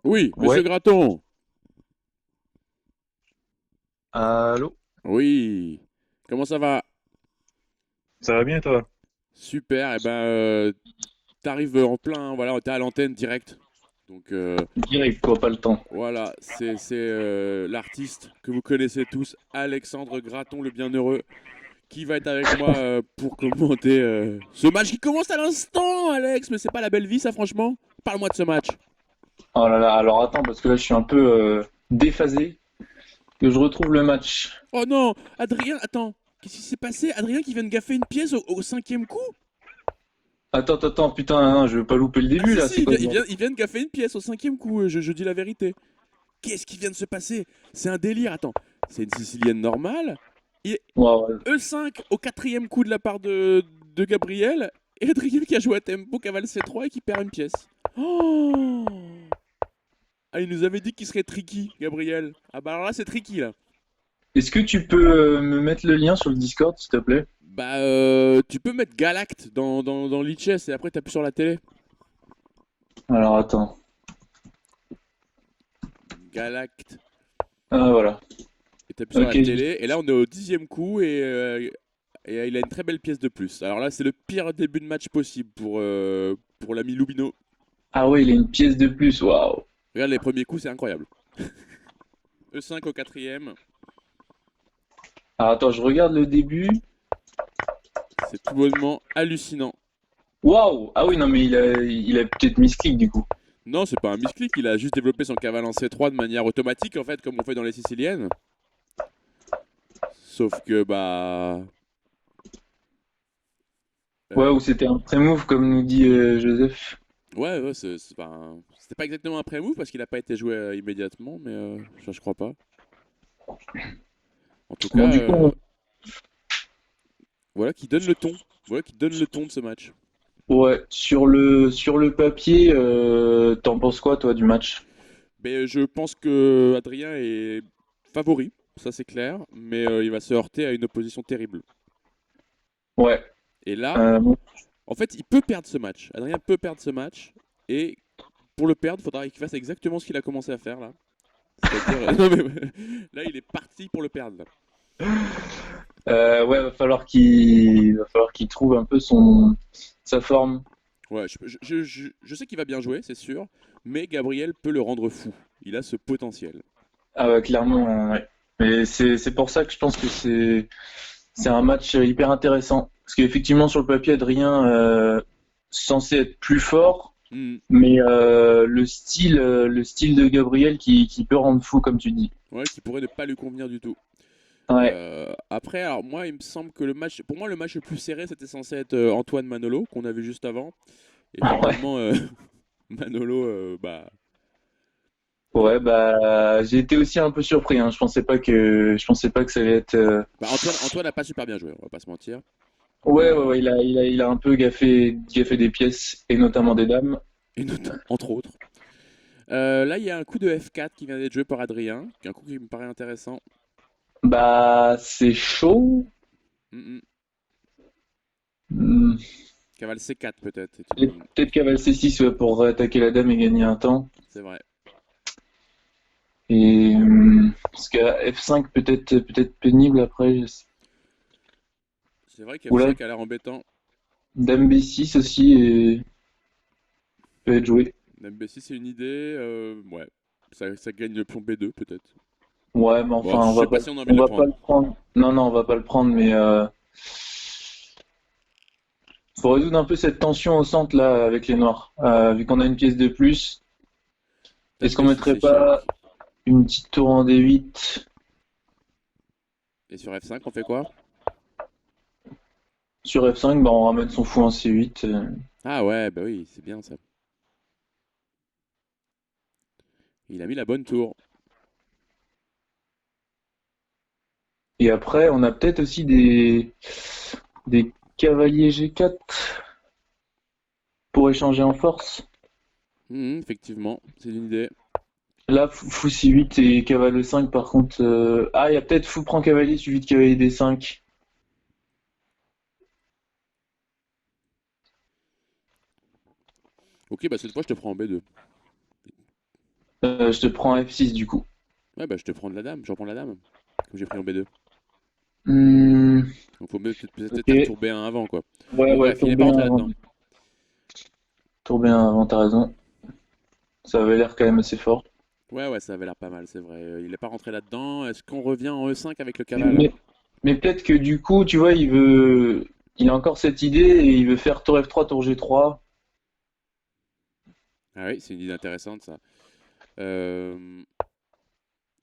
Oui, Ouais, monsieur Graton. allô? Oui. Comment ça va? Ça va bien toi? Super. T'arrives en plein. Voilà, t'es à l'antenne direct. Donc Direct quoi, pas le temps. voilà, c'est l'artiste que vous connaissez tous, Alexandre Graton, le bienheureux, qui va être avec moi pour commenter ce match qui commence à l'instant, Alex. Mais c'est pas la belle vie, ça, franchement. Parle-moi de ce match. Oh là là, alors attends, parce que là je suis un peu déphasé, que je retrouve le match. Oh non, Adrien, attends. Qu'est-ce qui s'est passé? Adrien qui vient de gaffer une pièce au cinquième coup? Attends, putain, non, je veux pas louper le Ah début si, là, si, c'est quoi ce bordel? il vient de gaffer une pièce au cinquième coup, je dis la vérité. Qu'est-ce qui vient de se passer? C'est un délire, attends. C'est une sicilienne normale. Et Ouais, E5 au quatrième coup de la part de Gabriel. Et Adrien qui a joué à tempo, cavale C3 et qui perd une pièce. Oh, ah, il nous avait dit qu'il serait tricky, Gabriel. Ah bah alors là, c'est tricky, là. Est-ce que tu peux me mettre le lien sur le Discord, s'il te plaît? Tu peux mettre Galact dans Lichess et après t'appuies sur la télé. Alors attends. Galact. Ah voilà. Et t'appuies sur Ok, la télé. Et là, on est au dixième coup et il a une très belle pièce de plus. Alors là, c'est le pire début de match possible pour l'ami Lubino. ah ouais, il a une pièce de plus, waouh. Regarde les premiers coups, c'est incroyable. E5 au quatrième, Alors attends, je regarde le début. c'est tout bonnement hallucinant. Waouh! Ah oui, non mais il a peut-être misclick du coup. Non, c'est pas un misclick, il a juste développé son cavale en C3 de manière automatique, en fait, comme on fait dans les Siciliennes. Sauf que, Ouais, euh, ou c'était un pré-move comme nous dit Joseph. ouais, c'était pas exactement un pré-move parce qu'il a pas été joué immédiatement, mais je crois pas. En tout Bon, cas, du coup, voilà qui donne le ton. Voilà qui donne le ton de ce match. ouais, sur le papier, t'en penses quoi, toi, du match? Mais je pense que Adrien est favori, ça c'est clair, mais il va se heurter à une opposition terrible. Ouais, Et là, bon, en fait, il peut perdre ce match. Adrien peut perdre ce match, et pour le perdre, il faudra qu'il fasse exactement ce qu'il a commencé à faire là. C'est-à-dire, non mais là, il est parti pour le perdre. Là. ouais, va falloir qu'il trouve un peu sa forme. Ouais, je sais qu'il va bien jouer, c'est sûr, mais Gabriel peut le rendre fou. Il a ce potentiel. Ah ouais, clairement, ouais. Mais c'est pour ça que je pense que c'est un match hyper intéressant. Parce qu'effectivement, sur le papier, Adrien censé être plus fort, Hmm. mais le style de Gabriel qui peut rendre fou, comme tu dis. Ouais, qui pourrait ne pas lui convenir du tout. Ouais. Après, alors moi, il me semble que pour moi, le match le plus serré, c'était censé être Antoine Manolo, qu'on a vu juste avant. Et Ouais. finalement, Manolo, il a... Ouais, bah, j'ai été aussi un peu surpris, hein. Je pensais pas que ça allait être. Antoine n'a pas super bien joué, on va pas se mentir. Ouais, ouais, Euh, ouais, il a un peu gaffé des pièces, et notamment des dames. Entre autres. Là, il y a un coup de F4 qui vient d'être joué par Adrien, qui est un coup qui me paraît intéressant. Bah, c'est chaud. Mm, mm. Hmm, Cavale C4 peut-être. peut-être cavale C6, ouais, pour attaquer la dame et gagner un temps. C'est vrai. Et parce que F5 peut-être pénible après. C'est vrai Oula, qu'F5 a l'air embêtant. dame B6 aussi peut être joué. Dame B6, c'est une idée. Ouais, ça gagne le pion B2 peut-être. Ouais, mais Bon, enfin, je sais pas si on a envie on de le va pas prendre. le prendre. Non, non, on va pas le prendre, mais faut résoudre un peu cette tension au centre là avec les noirs. Vu qu'on a une pièce de plus, est-ce Dame qu'on B6 mettrait pas échec. une petite tour en D8? Et sur F5, on fait quoi? Sur F5, bah on ramène son fou en C8. Ah ouais, bah oui, c'est bien ça. Il a mis la bonne tour. Et après, on a peut-être aussi des cavaliers G4 pour échanger en force. Effectivement, c'est une idée. Là, fou C8 et cavale E5, par contre. Ah, il y a peut-être fou prend cavalier suivi de cavalier D5. Ok, bah cette fois, je te prends en B2. Je te prends F6 du coup. Ouais, bah je te prends de la dame, je reprends la dame. Comme j'ai pris en B2. Hmm, Donc faut peut-être faire ok. tour B1 avant, quoi. Ouais, Bon, ouais, bref, il tour est pas B1 rentré avant. là-dedans. Tour B1 avant, t'as raison. Ça avait l'air quand même assez fort. Ouais, ouais, ça avait l'air pas mal, c'est vrai. Il est pas rentré là-dedans. Est-ce qu'on revient en E5 avec le cavale? Mais, mais peut-être que du coup, tu vois, il a encore cette idée et il veut faire tour F3, tour G3. Ah oui, c'est une idée intéressante, ça. Euh,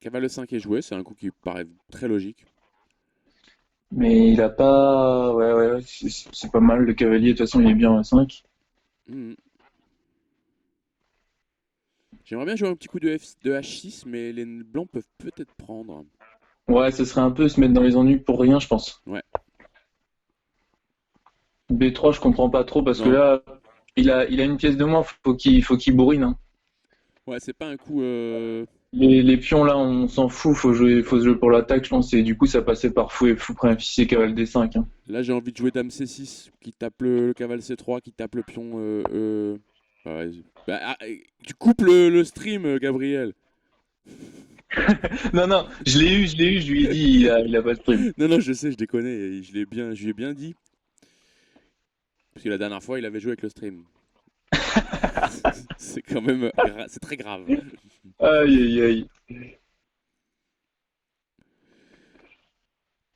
Cavale E5 est joué, c'est un coup qui paraît très logique. Mais il a pas. Ouais, ouais, ouais, c'est pas mal. Le cavalier, de toute façon, il est bien à 5. Mhm. J'aimerais bien jouer un petit coup de H6, mais les blancs peuvent peut-être prendre. Ouais, ce serait un peu se mettre dans les ennuis pour rien, je pense. Ouais, B3, je comprends pas trop parce que non. là, il a une pièce de moins, faut qu'il bourrine, hein. Ouais, c'est pas un coup. Les pions là, on s'en fout, faut se jouer pour l'attaque, je pense, et du coup ça passait par fou près fils et cavale D5, hein. Là, j'ai envie de jouer Dame C6, qui tape le cavale C3, qui tape le pion. Ah ouais, tu coupes le stream, Gabriel. Non, non, je lui ai dit, il a pas de prime. Non, non, je sais, je déconne. Je lui ai bien dit. Parce que la dernière fois, il avait joué avec le stream. C'est quand même. C'est très grave. Aïe, aïe, aïe.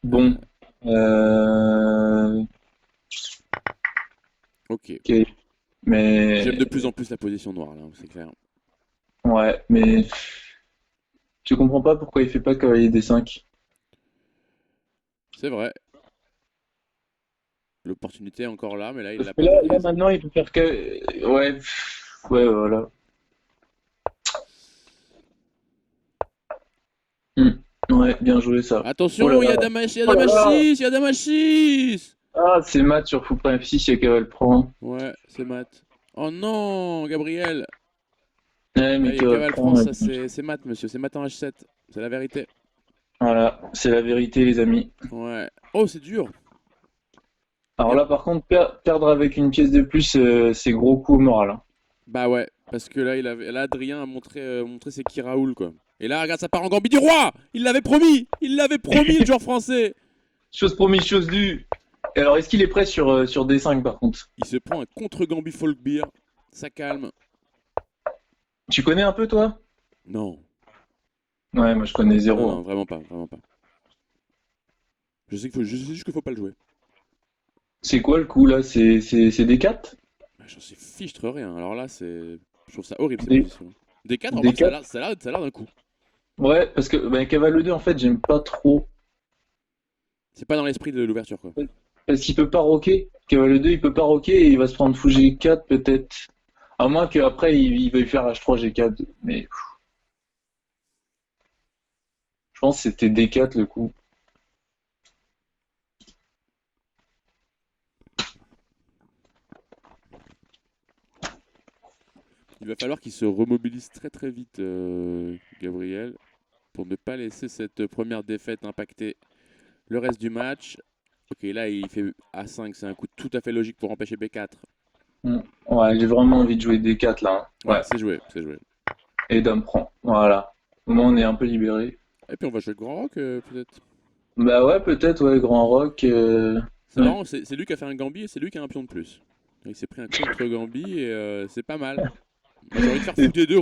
Bon, euh... Ok. ok, J'aime de mais plus en plus la position noire, là, c'est clair. ouais, mais je comprends pas pourquoi il fait pas cavalier D5. C'est vrai. L'opportunité est encore là, mais là, il Parce l'a que pas là prise. maintenant il peut faire que ouais, ouais, voilà. Hmm. Ouais, bien joué ça. Oh là Attention, là. il y a Oh Dame là là. H6, il y a Dame H6. Ah, c'est mat sur fou près F6, il y a cavale prend. Ouais, c'est mat. Oh non, Gabriel. Ouais, Là, mais il y a cavale cavale prend. France, Ouais. ça c'est mat, monsieur. C'est mat en H7. C'est la vérité. Voilà, c'est la vérité, les amis. Ouais. Oh, c'est dur. Alors Gab- là, par contre, perdre avec une pièce de plus, c'est gros coup au moral, hein. Bah ouais, parce que là, Adrien a montré ses qui Raoul, quoi. Et là, regarde, ça part en Gambie du roi. Il l'avait promis, le joueur français. Chose promise, chose due. Et alors, est-ce qu'il est prêt sur D5 par contre? Il se prend un contre-Gambie Folkbeer. Ça calme. Tu connais un peu toi? Non. Ouais, moi je connais Non, zéro, non, hein. vraiment pas, vraiment pas. Je sais juste qu'il faut pas le jouer. C'est quoi le coup là? C'est D4? Ah, j'en sais fichtre rien. Alors là, je trouve ça horrible, ces D, positions. D4, remarque, D4? ça a l'air d'un coup. Ouais, parce que bah, cavale 2 en fait, j'aime pas trop. C'est pas dans l'esprit de l'ouverture, quoi. Parce qu'il peut pas roquer. Cavale 2, il peut pas roquer et il va se prendre fou G4 peut-être. À moins qu'après il veuille faire H3 G4. Mais je pense que c'était D4 le coup. Il va falloir qu'il se remobilise très très vite, Gabriel, pour ne pas laisser cette première défaite impacter le reste du match. Ok, là, il fait A5, c'est un coup tout à fait logique pour empêcher B4. Hmm. Ouais, j'ai vraiment envie de jouer D4 là, hein. Ouais, Ouais. c'est joué, c'est joué. Et dame prend. Voilà. Au moins on est un peu libéré. Et puis on va jouer le grand rock, peut-être. Bah ouais, peut-être, ouais, Grand Rock. C'est Ouais. marrant, c'est lui qui a fait un Gambi et c'est lui qui a un pion de plus. Il s'est pris un contre-Gambi et c'est pas mal. Moi, j'ai envie de faire fou des deux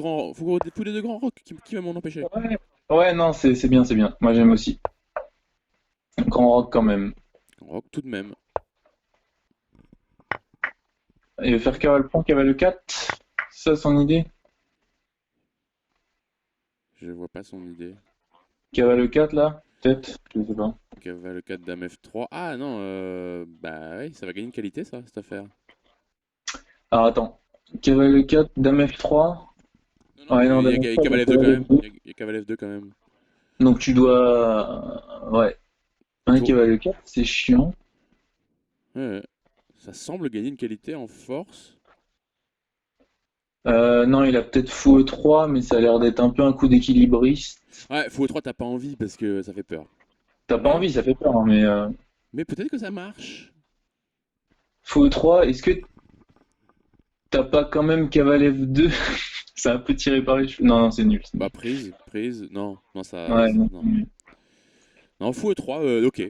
grands rock. Qui va m'en empêcher? Ouais, ouais, non, c'est bien, c'est bien. Moi j'aime aussi. Grand Rock quand même. Grand rock tout de même. Et faire cavale prend, cavale 4, c'est ça son idée? Je vois pas son idée. Cavale 4 là? Peut-être? Je sais pas. Cavale 4, dame F3. Ah non, bah oui, ça va gagner une qualité ça, cette affaire. Alors attends. Cavale 4, dame F3. Non, non, Ouais, non, mais dame il y a F3, cavale donc F2 quand cavale même. F2. Il y a cavale F2 quand même. Donc tu dois. Ouais. Et Un tour. cavale 4, c'est chiant. Ouais, ouais. Ça semble gagner une qualité en force. Non, il a peut-être fou E3, mais ça a l'air d'être un peu un coup d'équilibriste. Ouais, fou 3 t'as pas envie parce que ça fait peur. T'as pas Mais, envie, ça fait peur, hein, mais mais peut-être que ça marche. fou E3, est-ce que t'as pas quand même cavale F2? C'est un peu tiré par les cheveux. Non, non, c'est nul. C'est Bah, nul. prise. Non, non, Ouais, non, non. c'est nul. Non, fou E3, ok.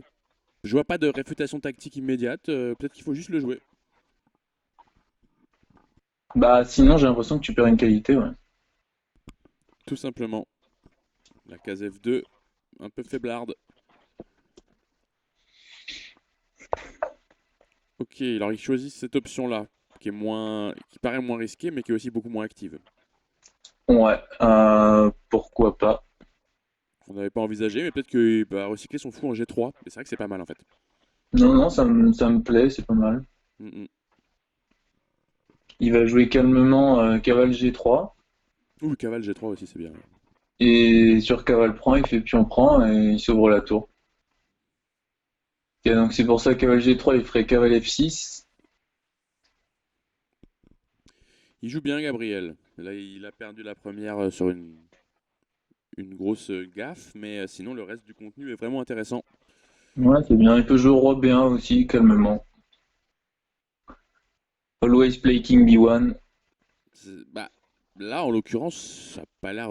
Je vois pas de réfutation tactique immédiate. Peut-être qu'il faut juste le jouer. Bah, sinon, j'ai l'impression que tu perds une qualité, ouais. Tout simplement. La case F2, un peu faiblarde. Ok, alors ils choisissent cette option-là, qui paraît moins risquée, mais qui est aussi beaucoup moins active. Ouais, pourquoi pas. On n'avait pas envisagé, mais peut-être qu'il va recycler son fou en G3. Mais c'est vrai que c'est pas mal en fait. Non, non, ça me plaît, c'est pas mal. Mm, mm. Il va jouer calmement cavale G3. Ouh, cavale G3 aussi, c'est bien. Et sur cavale prend, il fait pion prend et il s'ouvre la tour. Et donc c'est pour ça que cavale G3, il ferait cavale F6. Il joue bien, Gabriel. Là, il a perdu la première sur une grosse gaffe, mais sinon, le reste du contenu est vraiment intéressant. Ouais, c'est bien. Il peut jouer au roi B1 aussi, calmement. Always play king B1. Bah, là, en l'occurrence, ça n'a pas l'air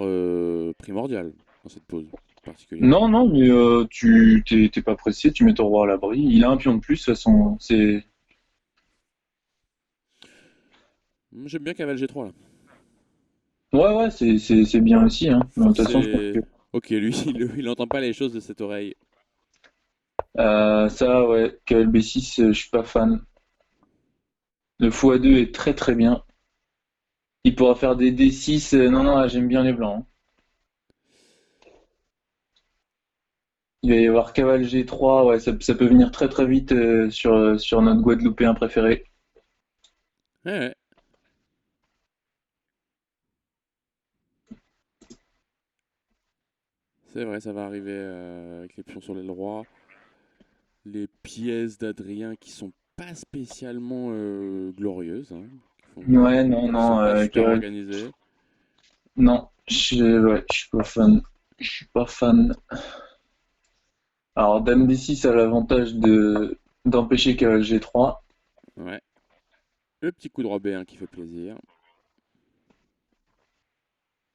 primordial dans cette pause particulière. Non, non, mais t'es pas pressé, tu mets ton roi à l'abri. Il a un pion de plus, de toute façon. C'est... J'aime bien cavale G3 là. Ouais, ouais, c'est bien aussi, hein. De toute façon, je pense C'est... que Ok, lui, il n'entend pas les choses de cette oreille. ça, ouais, cavale B6, je suis pas fan. Le fou A2 est très très bien. Il pourra faire des D6. Non, non, là, j'aime bien les blancs, hein. Il va y avoir cavale G3, ouais, ça peut venir très très vite sur notre Guadeloupéen préféré. Ouais, ouais. C'est vrai, ça va arriver avec les pions sur l'aile droit. Les pièces d'Adrien qui sont pas spécialement glorieuses, hein, Ouais, non, qui sont non, pas super organisées. non, ouais, je suis pas fan. Je suis pas fan. Alors, Dame D6 a l'avantage d'empêcher cavale G3. Ouais. Le petit coup de roi B1 qui fait plaisir.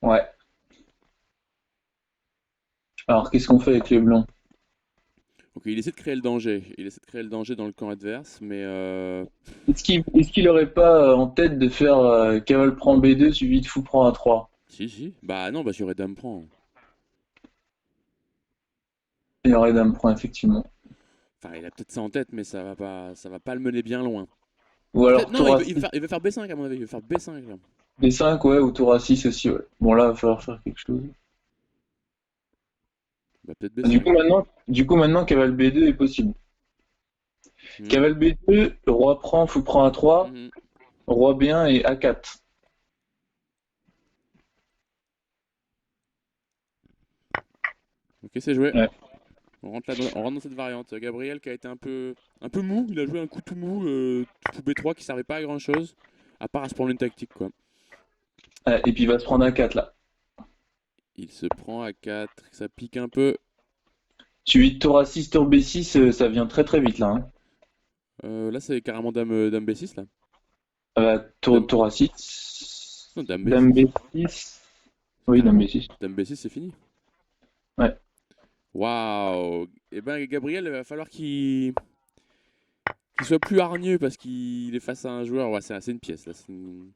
Ouais. Alors, qu'est-ce qu'on fait avec les blancs? Ok, il essaie de créer le danger. Il essaie de créer le danger dans le camp adverse, mais Est-ce qu'il aurait pas en tête de faire cavale prend B2 suivi de fou prend A3? si, si. Bah non, bah j'aurais dame prend. Il y aurait Dame prend, effectivement. Enfin, il a peut-être ça en tête, mais ça va pas le mener bien loin. Ou Peut-être, alors non, tour A6, il veut faire B5 à mon avis. Il veut faire B5 là. B5, ouais, ou tour A6 aussi, ouais. Bon, là, il va falloir faire quelque chose. Bah peut-être Du coup, B5. maintenant, cavale B2 est possible. Hmm. Cavale B2, roi prend, fou prend A3, Mhm. roi B1 et A4. Ok, c'est joué. Ouais. On rentre dans cette variante. Gabriel qui a été un peu mou. Il a joué un coup tout mou, fou B3 qui servait pas à grand chose, à part à se prendre une tactique quoi. Et puis il va se prendre A4 là. Il se prend à 4, ça pique un peu. Suivi de tour A6, tour B6, ça vient très très vite là, hein. Là, c'est carrément dame B6 là. Dame, Tour A6, non, dame Dame B6. B6. Oui, Dame Carrément. B6. Dame B6, c'est fini. Ouais. Waouh. Eh ben, Gabriel, il va falloir qu'il soit plus hargneux parce qu'il est face à un joueur. Ouais, c'est une pièce là. C'est une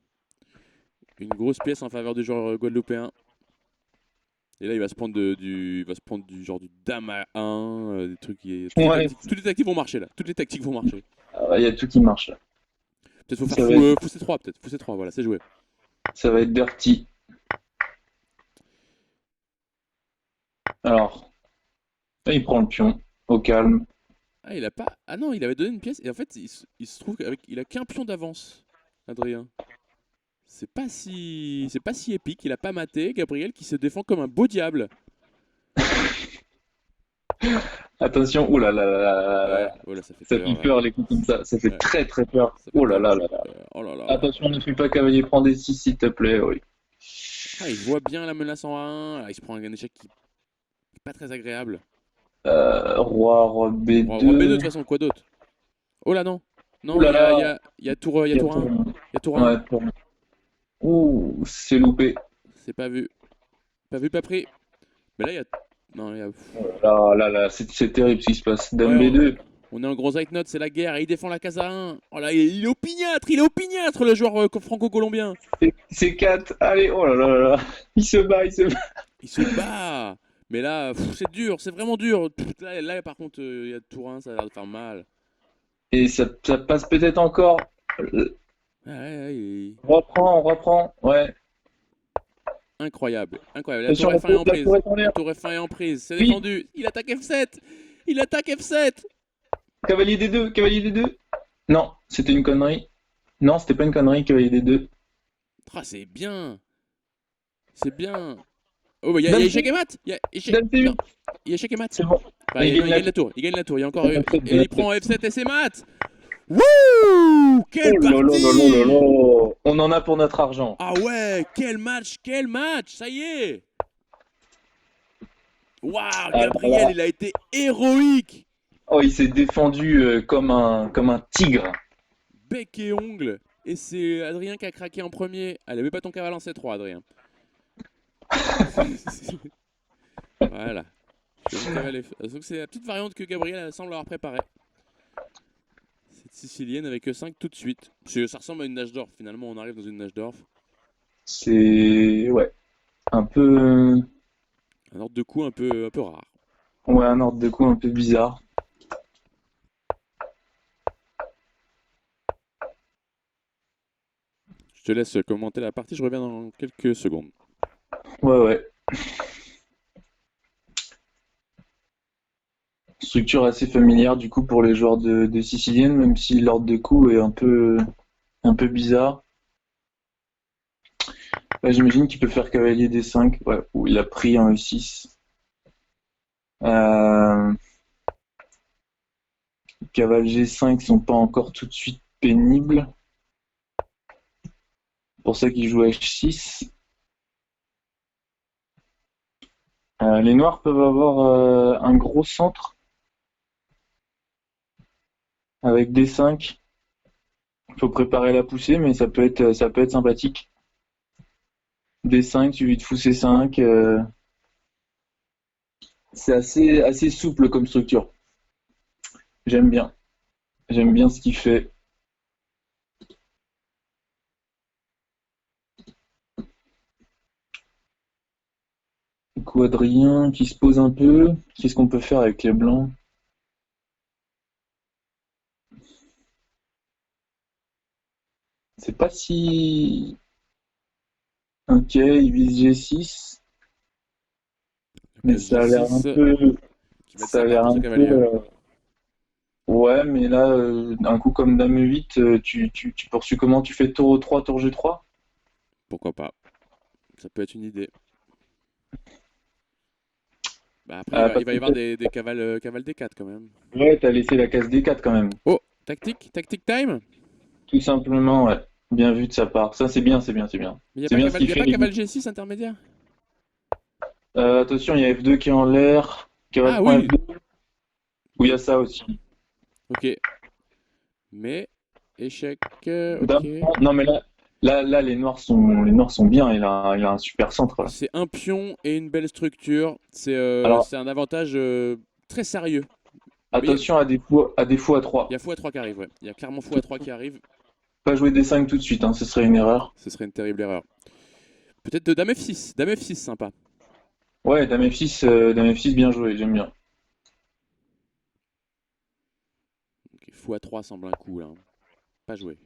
grosse pièce en faveur du joueur guadeloupéen. Et là, il va se prendre il va se prendre du genre du dame à 1, des trucs Ouais. toutes les tactiques vont marcher là. Toutes les tactiques vont marcher. Il y a tout qui marche là. Peut-être faut faire Ça va être, fou C3 peut-être. Fou C3, voilà, c'est joué. ça va être dirty. Alors, là, il prend le pion, au calme. Ah, il a pas. Ah non, il avait donné une pièce et en fait, il se trouve il a qu'un pion d'avance, Adrien. C'est pas si épique. Il a pas maté. Gabriel qui se défend comme un beau diable. Attention, oh là là là là là Ouais, là. voilà, ça fait Ça peur. fait peur les coups comme ça, ça fait Ouais, très très peur. ça fait Oh là peur, là ça là fait là. peur. Oh là là. Attention, ne fais pas cavalier, prends des 6 s'il te plaît, oui. Ah, il voit bien la menace en 1. Ah, il se prend un échec qui est pas très agréable. Roi Roi B2 de B2. toute façon, quoi d'autre? Oh là non. Oh Non, là là, il y a tour, il y il a y a tour 1. tour. Il y a tour 1. Ouais, tour. Ouh, c'est loupé. C'est pas vu. Pas vu, pas pris. Mais là, il y a. Non, il y a. Là, c'est terrible ce qui se passe. Ouais, Dame B2. on est en gros high note, c'est la guerre. Et il défend la case à 1. Oh là, il est opiniâtre, il est opiniâtre, le joueur franco-colombien. C'est 4. Allez, oh là là là là. Il se bat, il se bat. Il se bat. Mais là, c'est dur, c'est vraiment dur. Là, par contre, il y a Tourin, ça a l'air de faire mal. Et ça passe peut-être encore. Ouais, ouais, On reprend. Ouais. incroyable, incroyable. La Attention, tour F1 est en la prise. tour est en La l'air. tour F1 est en prise. C'est Oui. défendu. Il attaque F7. Il attaque F7. Cavalier des deux, cavalier des deux. Non, c'était une connerie. Non, c'était pas une connerie, cavalier des deux. Ah, c'est bien. C'est bien. Oh, bah, il y a Dame échec et mat. Il y a échec. Dame C8. Non, il y a échec et mat. C'est bon. Bah, Il il gagne gagne la tour. Il gagne la tour. Il y a encore. Il gagne la tour. Et il prend F7 et c'est mat. Wouh! Quelle Oh là là là là là partie! là. On en a pour notre argent. Ah ouais, quel match, quel match! Ça y est! Waouh, Gabriel, Voilà. il a été héroïque! Oh, il s'est défendu comme un tigre. Bec et ongle. Et c'est Adrien qui a craqué en premier. Allez, mets pas ton cavale en C3, Adrien. Voilà. Donc c'est la petite variante que Gabriel semble avoir préparée. Cette sicilienne avec 5 tout de suite. Ça ressemble à une nage d'or. Finalement, on arrive dans une nage d'or. C'est ouais, un peu Un ordre de coup un peu rare. ouais, un ordre de coup un peu bizarre. Je te laisse commenter la partie. Je reviens dans quelques secondes. Ouais, ouais. Structure assez familière du coup pour les joueurs de Sicilienne, même si l'ordre de coup est un peu bizarre. Ouais, j'imagine qu'il peut faire cavalier D5. Ouais, ou il a pris un E6. Euh, Cavalier G5 sont pas encore tout de suite pénibles. C'est pour ça qu'il joue H6. Les noirs peuvent avoir un gros centre avec D5. Il faut préparer la poussée, mais ça peut être sympathique. D5 suivi de fou C5. C'est assez souple comme structure. J'aime bien. J'aime bien ce qu'il fait. Du coup, Adrien qui se pose un peu. Qu'est-ce qu'on peut faire avec les blancs? C'est pas si. Ok, il vise G6. Mais ça a l'air un peu. Qui va être Ça a sympa l'air pour ce un peu. cavalier. Ouais, mais là, un coup comme Dame E8, tu poursuis comment? Tu fais tour E3, tour G3? Pourquoi pas? Ça peut être une idée. Bah après, il Parce va y que avoir des cavales D4 quand même. ouais, t'as laissé la case D4 quand même. Oh, tactique time? Tout simplement, ouais. Bien vu de sa part. Ça, c'est bien, c'est bien, c'est bien. Mais il n'y a C'est pas, bien ce qu'il y a fait. pas cavale G6 intermédiaire? Attention, il y a F2 qui est en l'air. Cavale Ah prend oui! F2. Ou il y a ça aussi. Ok. Mais, échec, Dame ok. prend- Non, mais là, les noirs sont bien. Il a un super centre, là. C'est un pion et une belle structure. Alors, C'est un avantage très sérieux. Mais attention à des fous à 3. il y a fou à 3 qui arrive, ouais. Il y a clairement fou à 3 qui arrive. Pas jouer D5 tout de suite, hein, ce serait une erreur. Ce serait une terrible erreur. Peut-être de Dame F6. Dame F6, sympa. Ouais, Dame F6, bien joué, j'aime bien. Ok, fou à 3 semble un coup, là. Pas joué.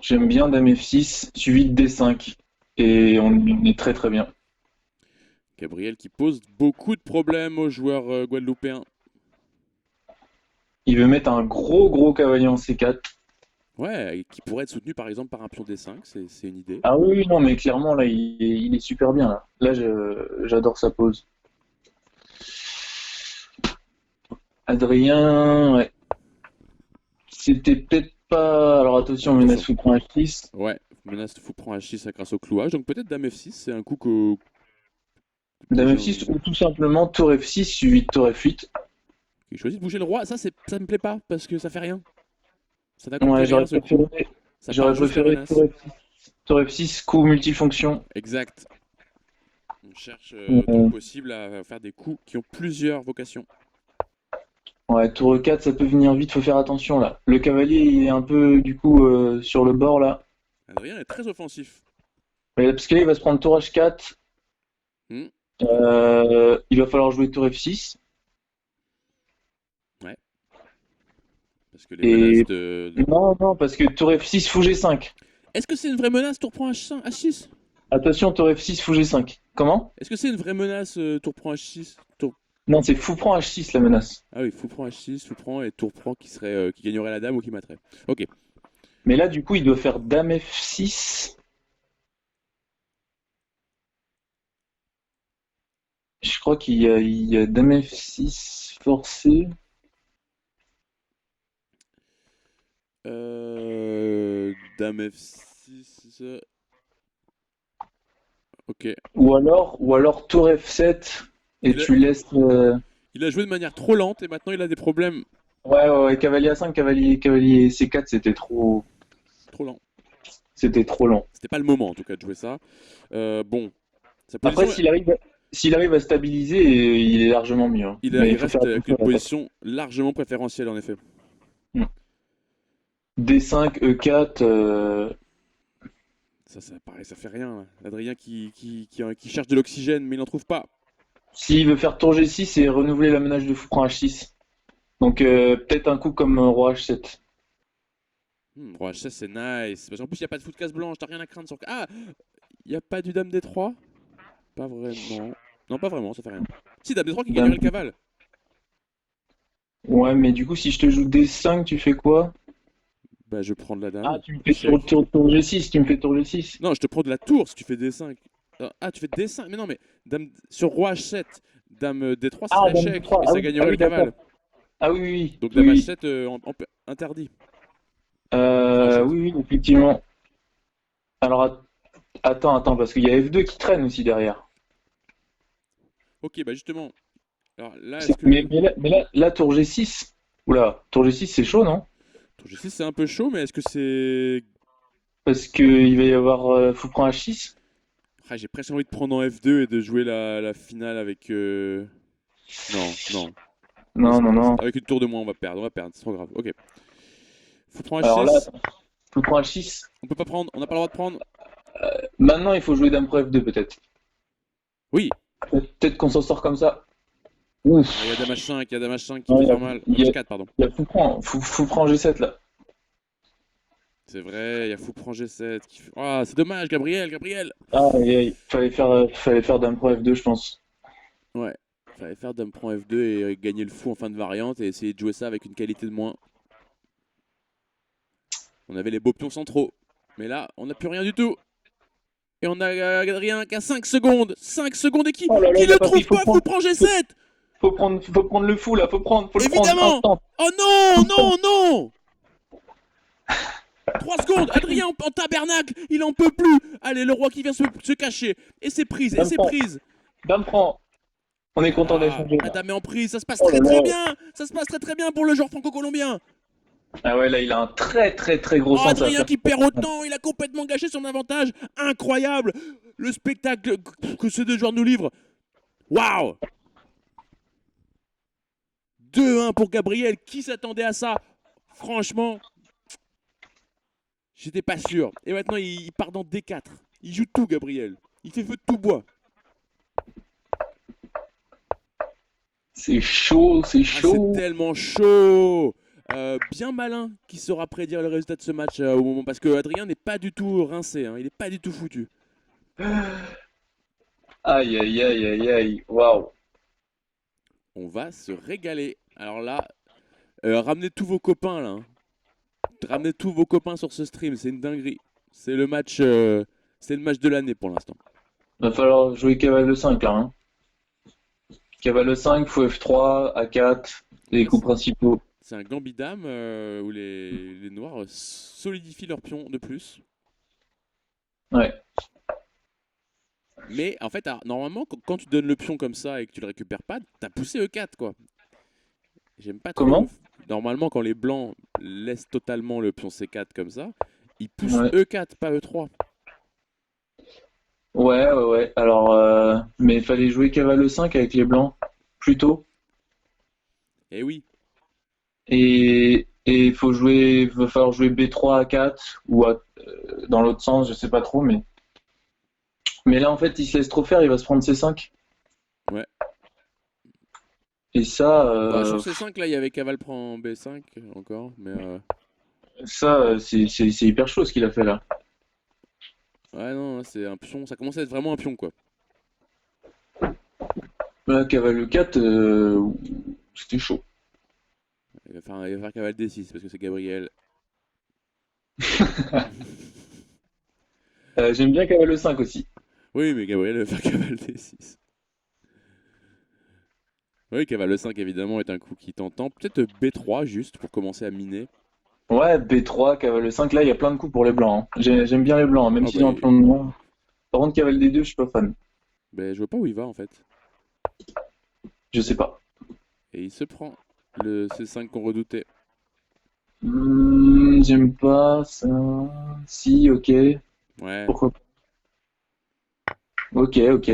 J'aime bien Dame F6, suivi de D5. Et on est très très bien. Gabriel qui pose beaucoup de problèmes aux joueurs guadeloupéens. Il veut mettre un gros cavalier en C4. Ouais, et qui pourrait être soutenu par exemple par un pion D5, c'est une idée. Ah oui, non, mais clairement, là, il est super bien, là. Là, j'adore sa pose. Adrien, ouais. C'était peut-être pas. Alors attention, menace Attention. fou prend H6. Ouais, menace fou prend H6 grâce au clouage, donc peut-être Dame F6, c'est un coup que Dame j'ai F6 ou tout simplement tour F6 suivi de tour F8. qui choisit de bouger le roi. Ça me plaît pas parce que ça fait rien. Ça Ouais, n'accomplit rien ce coup. Ça part j'aurais juste la préféré menace. tour F6. Tour F6, coup multifonction. Exact. On cherche donc Euh, possible à faire des coups qui ont plusieurs vocations. Ouais, tour E4, ça peut venir vite, faut faire attention là. Le cavalier, il est un peu du coup sur le bord là. Adrien est très offensif. Parce que là, il va se prendre tour H4. Hmm, Il va falloir jouer tour F6. ouais, parce que les menaces Et de... non, non, parce que tour F6, fou G5. Est-ce que c'est une vraie menace tour prend H5, H6? Attention, tour F6, fou G5. Comment? Est-ce que c'est une vraie menace tour prend H6 tour... Non, c'est fou prend H6 la menace. Ah oui, fou prend H6, fou prend et tour prend qui serait qui gagnerait la dame ou qui materait. Ok. Mais là, du coup, il doit faire dame F6. Je crois qu'il y a dame F6 forcé. Dame F6. Ok. Ou alors tour F7 et Il a, tu laisses. il a joué de manière trop lente et maintenant il a des problèmes Ouais, ouais, ouais, cavalier A5, cavalier C4, trop lents. c'était trop lent. C'était pas le moment en tout cas de jouer ça. Bon, sa Après, position, s'il arrive à stabiliser, il est largement mieux, hein. Mais il il faut faire reste avec une attention à l'attaque. position largement préférentielle en effet. D5, E4. Ça paraît, ça fait rien, là. Adrien qui cherche de l'oxygène mais il n'en trouve pas. S'il veut faire tour G6 et renouveler la menace de fou prend H6. Donc peut-être un coup comme roi H7. Roi H16 c'est nice. Parce qu'en plus il n'y a pas de fou de case blanche, t'as rien à craindre sur... Ah, il n'y a pas du dame D3? Pas vraiment. Non, pas vraiment, ça fait rien. Si, dame D3 qui gagnerait Dame- le cavale. Ouais, mais du coup, si je te joue D5, tu fais quoi? Bah je prends de la Ah, dame. tu me fais Échec. tour G6, tu me fais tour G6. Non, je te prends de la tour si tu fais D5. Ah, tu fais D5. Mais non, mais dame, sur roi H7, dame D3, ça Ah, serait dame échec. D3. Et Ah ça oui, ah gagnerait le oui, d'accord. cavale. Ah oui, oui, Donc oui, dame oui. H7 interdit. Roi H7. Oui, oui, effectivement. Alors, attends, parce qu'il y a F2 qui traîne aussi derrière. Ok, bah justement. Alors là, est-ce C'est- Mais, que. mais là, mais là, là, tour G6. Oula, tour G6, c'est chaud, non? Tour G6, c'est un peu chaud, mais est-ce que c'est. Parce qu'il va y avoir fou prend H6. Ah, j'ai presque envie de prendre en F2 et de jouer la finale avec. Non, non. Non, Non, non, non. avec une tour de moins, on va perdre, c'est trop grave. Ok. Faut prendre Alors là, H6. fou prend H6. On peut pas prendre, on n'a pas le droit de prendre. Maintenant, il faut jouer dame pro F2, peut-être. Oui. Peut-être qu'on s'en sort comme ça. Il y a Ouf. dame H5, il y a dame H5 qui Non, peut il y a, faire mal. il y a- H4, pardon. il y a fou prend G7, là. C'est vrai, il y a fou prend G7 qui fait... Ah, c'est dommage, Gabriel, Gabriel. Ah, aïe, aïe. Fallait faire dame pro F2, je pense. Ouais. Fallait faire dame prend F2 et gagner le fou en fin de variante et essayer de jouer ça avec une qualité de moins. On avait les beaux pions centraux. Mais là, on n'a plus rien du tout. Et on a Adrien qui a 5 secondes. 5 secondes et Oh là là, qui il le a pas pris. trouve pas, fou prend Faut, G7. faut prendre le fou, là. Faut le prendre Évidemment. instant. Oh non, non, non. 3 secondes, Adrien en tabernacle, il en peut plus. Allez, le roi qui vient se cacher. Et c'est prise, et Dame c'est prend. prise. Dame prend. On est content Ah, d'échanger, la là. dame est en prise, ça se passe Oh très là très là. bien. Ça se passe très très bien pour le joueur franco-colombien. Ah ouais, là, il a un très, très, très gros Oh, sens à Adrien faire. qui perd autant, il a complètement gâché son avantage. Incroyable. Le spectacle que ces deux joueurs nous livrent. Waouh. 2-1 pour Gabriel, qui s'attendait à ça? Franchement, j'étais pas sûr. Et maintenant, il part dans D4. Il joue tout, Gabriel. Il fait feu de tout bois. C'est chaud, c'est Ah, c'est chaud. tellement chaud. Bien malin qui saura prédire le résultat de ce match au moment. Parce que Adrien n'est pas du tout rincé. Hein. Il n'est pas du tout foutu. Aïe, aïe, aïe, aïe, aïe. Waouh. On va se régaler. Alors là, ramenez tous vos copains là. Hein. Ramenez tous vos copains sur ce stream. C'est une dinguerie. C'est le match de l'année pour l'instant. Va falloir jouer cavale de 5, là, hein. Cavale de 5, fou F3, A4, les Ça, coups principaux. c'est un gambit dame où les noirs solidifient leur pion de plus. Ouais. Mais en fait, alors, normalement, quand tu donnes le pion comme ça et que tu le récupères pas, t'as poussé E4 quoi. J'aime pas trop. Comment? Normalement, quand les blancs laissent totalement le pion C4 comme ça, ils poussent Ouais. E4, pas E3. Ouais, ouais, ouais. Alors, mais il fallait jouer cavale E5 avec les blancs plus tôt. Eh oui. Et il va falloir jouer B3 à 4 dans l'autre sens, je sais pas trop, mais là en fait il se laisse trop faire, il va se prendre C5. Ouais. Et ça, Bah, sur C5, là, il y avait cavale prend B5 encore, mais c'est hyper chaud ce qu'il a fait là. ouais, non, c'est un pion. Ça commence à être vraiment un pion, quoi. Là, cavale E4, c'était chaud. Il va faire cavale D6 parce que c'est Gabriel. J'aime bien cavale E5 aussi. Oui, mais Gabriel va faire cavale D6. Oui, cavale 5 évidemment est un coup qui t'entend. Peut-être B3 juste pour commencer à miner. Ouais, B3, cavale E5, là il y a plein de coups pour les blancs, hein. J'aime bien les blancs, hein, même Ah s'ils bah, ont un plan de noir. Par contre, cavale D2, je suis pas fan. ben, je vois pas où il va en fait. Je sais pas. Et il se prend le C5 qu'on redoutait. J'aime pas ça. Si, ok. Ouais. Pourquoi pas. Ok, ok.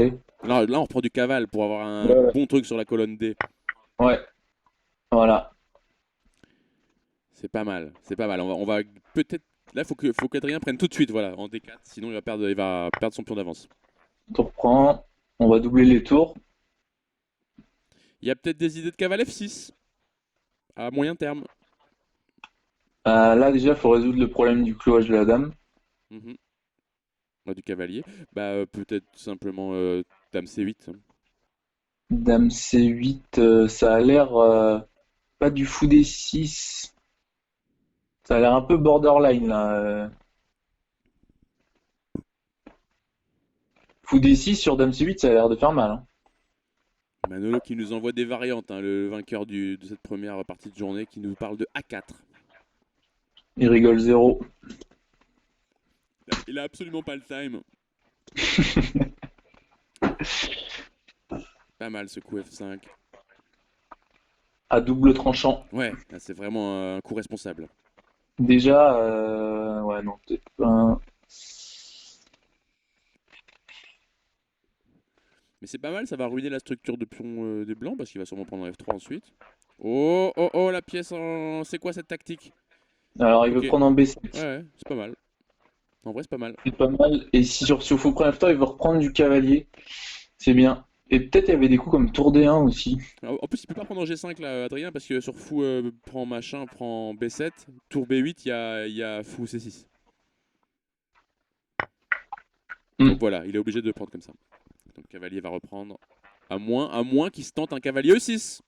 Là, on reprend du cavale pour avoir un Ouais, ouais. bon truc sur la colonne D. Ouais, voilà. C'est pas mal. C'est pas mal. On va peut-être. Là, faut qu'Adrien prenne tout de suite, voilà, en D4. Sinon, il va perdre son pion d'avance. On reprend. On va doubler les tours. Il y a peut-être des idées de cavale F6 à moyen terme. Là, déjà, il faut résoudre le problème du clouage de la dame. Mhm. Ouais, du cavalier. Bah, peut-être simplement dame C8, hein. Dame C8, ça a l'air pas du fou D6. Ça a l'air un peu borderline là. Fou D6 sur Dame C8, ça a l'air de faire mal, hein. Manolo qui nous envoie des variantes, hein, le vainqueur de cette première partie de journée, qui nous parle de A4. Il rigole zéro. Il a absolument pas le time. Pas mal ce coup F5. À double tranchant. Ouais, là, c'est vraiment un coup responsable. Déjà, ouais, non, peut-être pas. Mais c'est pas mal, ça va ruiner la structure de pion des blancs parce qu'il va sûrement prendre F3 ensuite. Oh, oh, oh, la pièce en. C'est quoi cette tactique? Alors, il Ok, veut ouais, prendre un B7. ouais, c'est pas mal. En vrai, c'est pas mal. C'est pas mal. Et si sur fou prend F3, il veut reprendre du cavalier. C'est bien. Et peut-être il y avait des coups comme tour D1 aussi. En plus, il peut pas prendre en G5 là, Adrien, parce que sur fou prend machin, prend B7, tour B8, il y a fou C6. Donc Hmm. voilà, il est obligé de prendre comme ça. Donc cavalier va reprendre. À moins qu'il se tente un cavalier E6.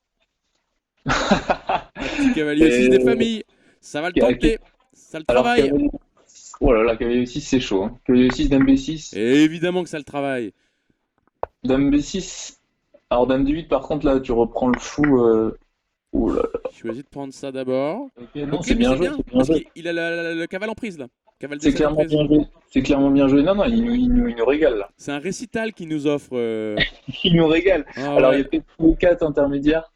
Un petit cavalier E6 des Et... familles. Ça va le tenter. Ça le Alors, travaille. cavalier. Oh là là, cavalier E6, c'est chaud, hein. Cavalier E6, dame B6. Et évidemment que ça le travaille. Dame B6. Alors, dame D8, par contre, là, tu reprends le fou. Oh là là. Il choisit de prendre ça d'abord. Ok, non, Ok, c'est mais bien c'est joué, bien. c'est bien Parce joué. qu'il a le cavale en prise là. Cavale C'est D7 en clairement prise. bien joué. C'est clairement bien joué. Non, non, il nous régale, là. C'est un récital qui nous offre. Il nous régale. Ah Alors, il y ouais. a peut-être fou 4 intermédiaire.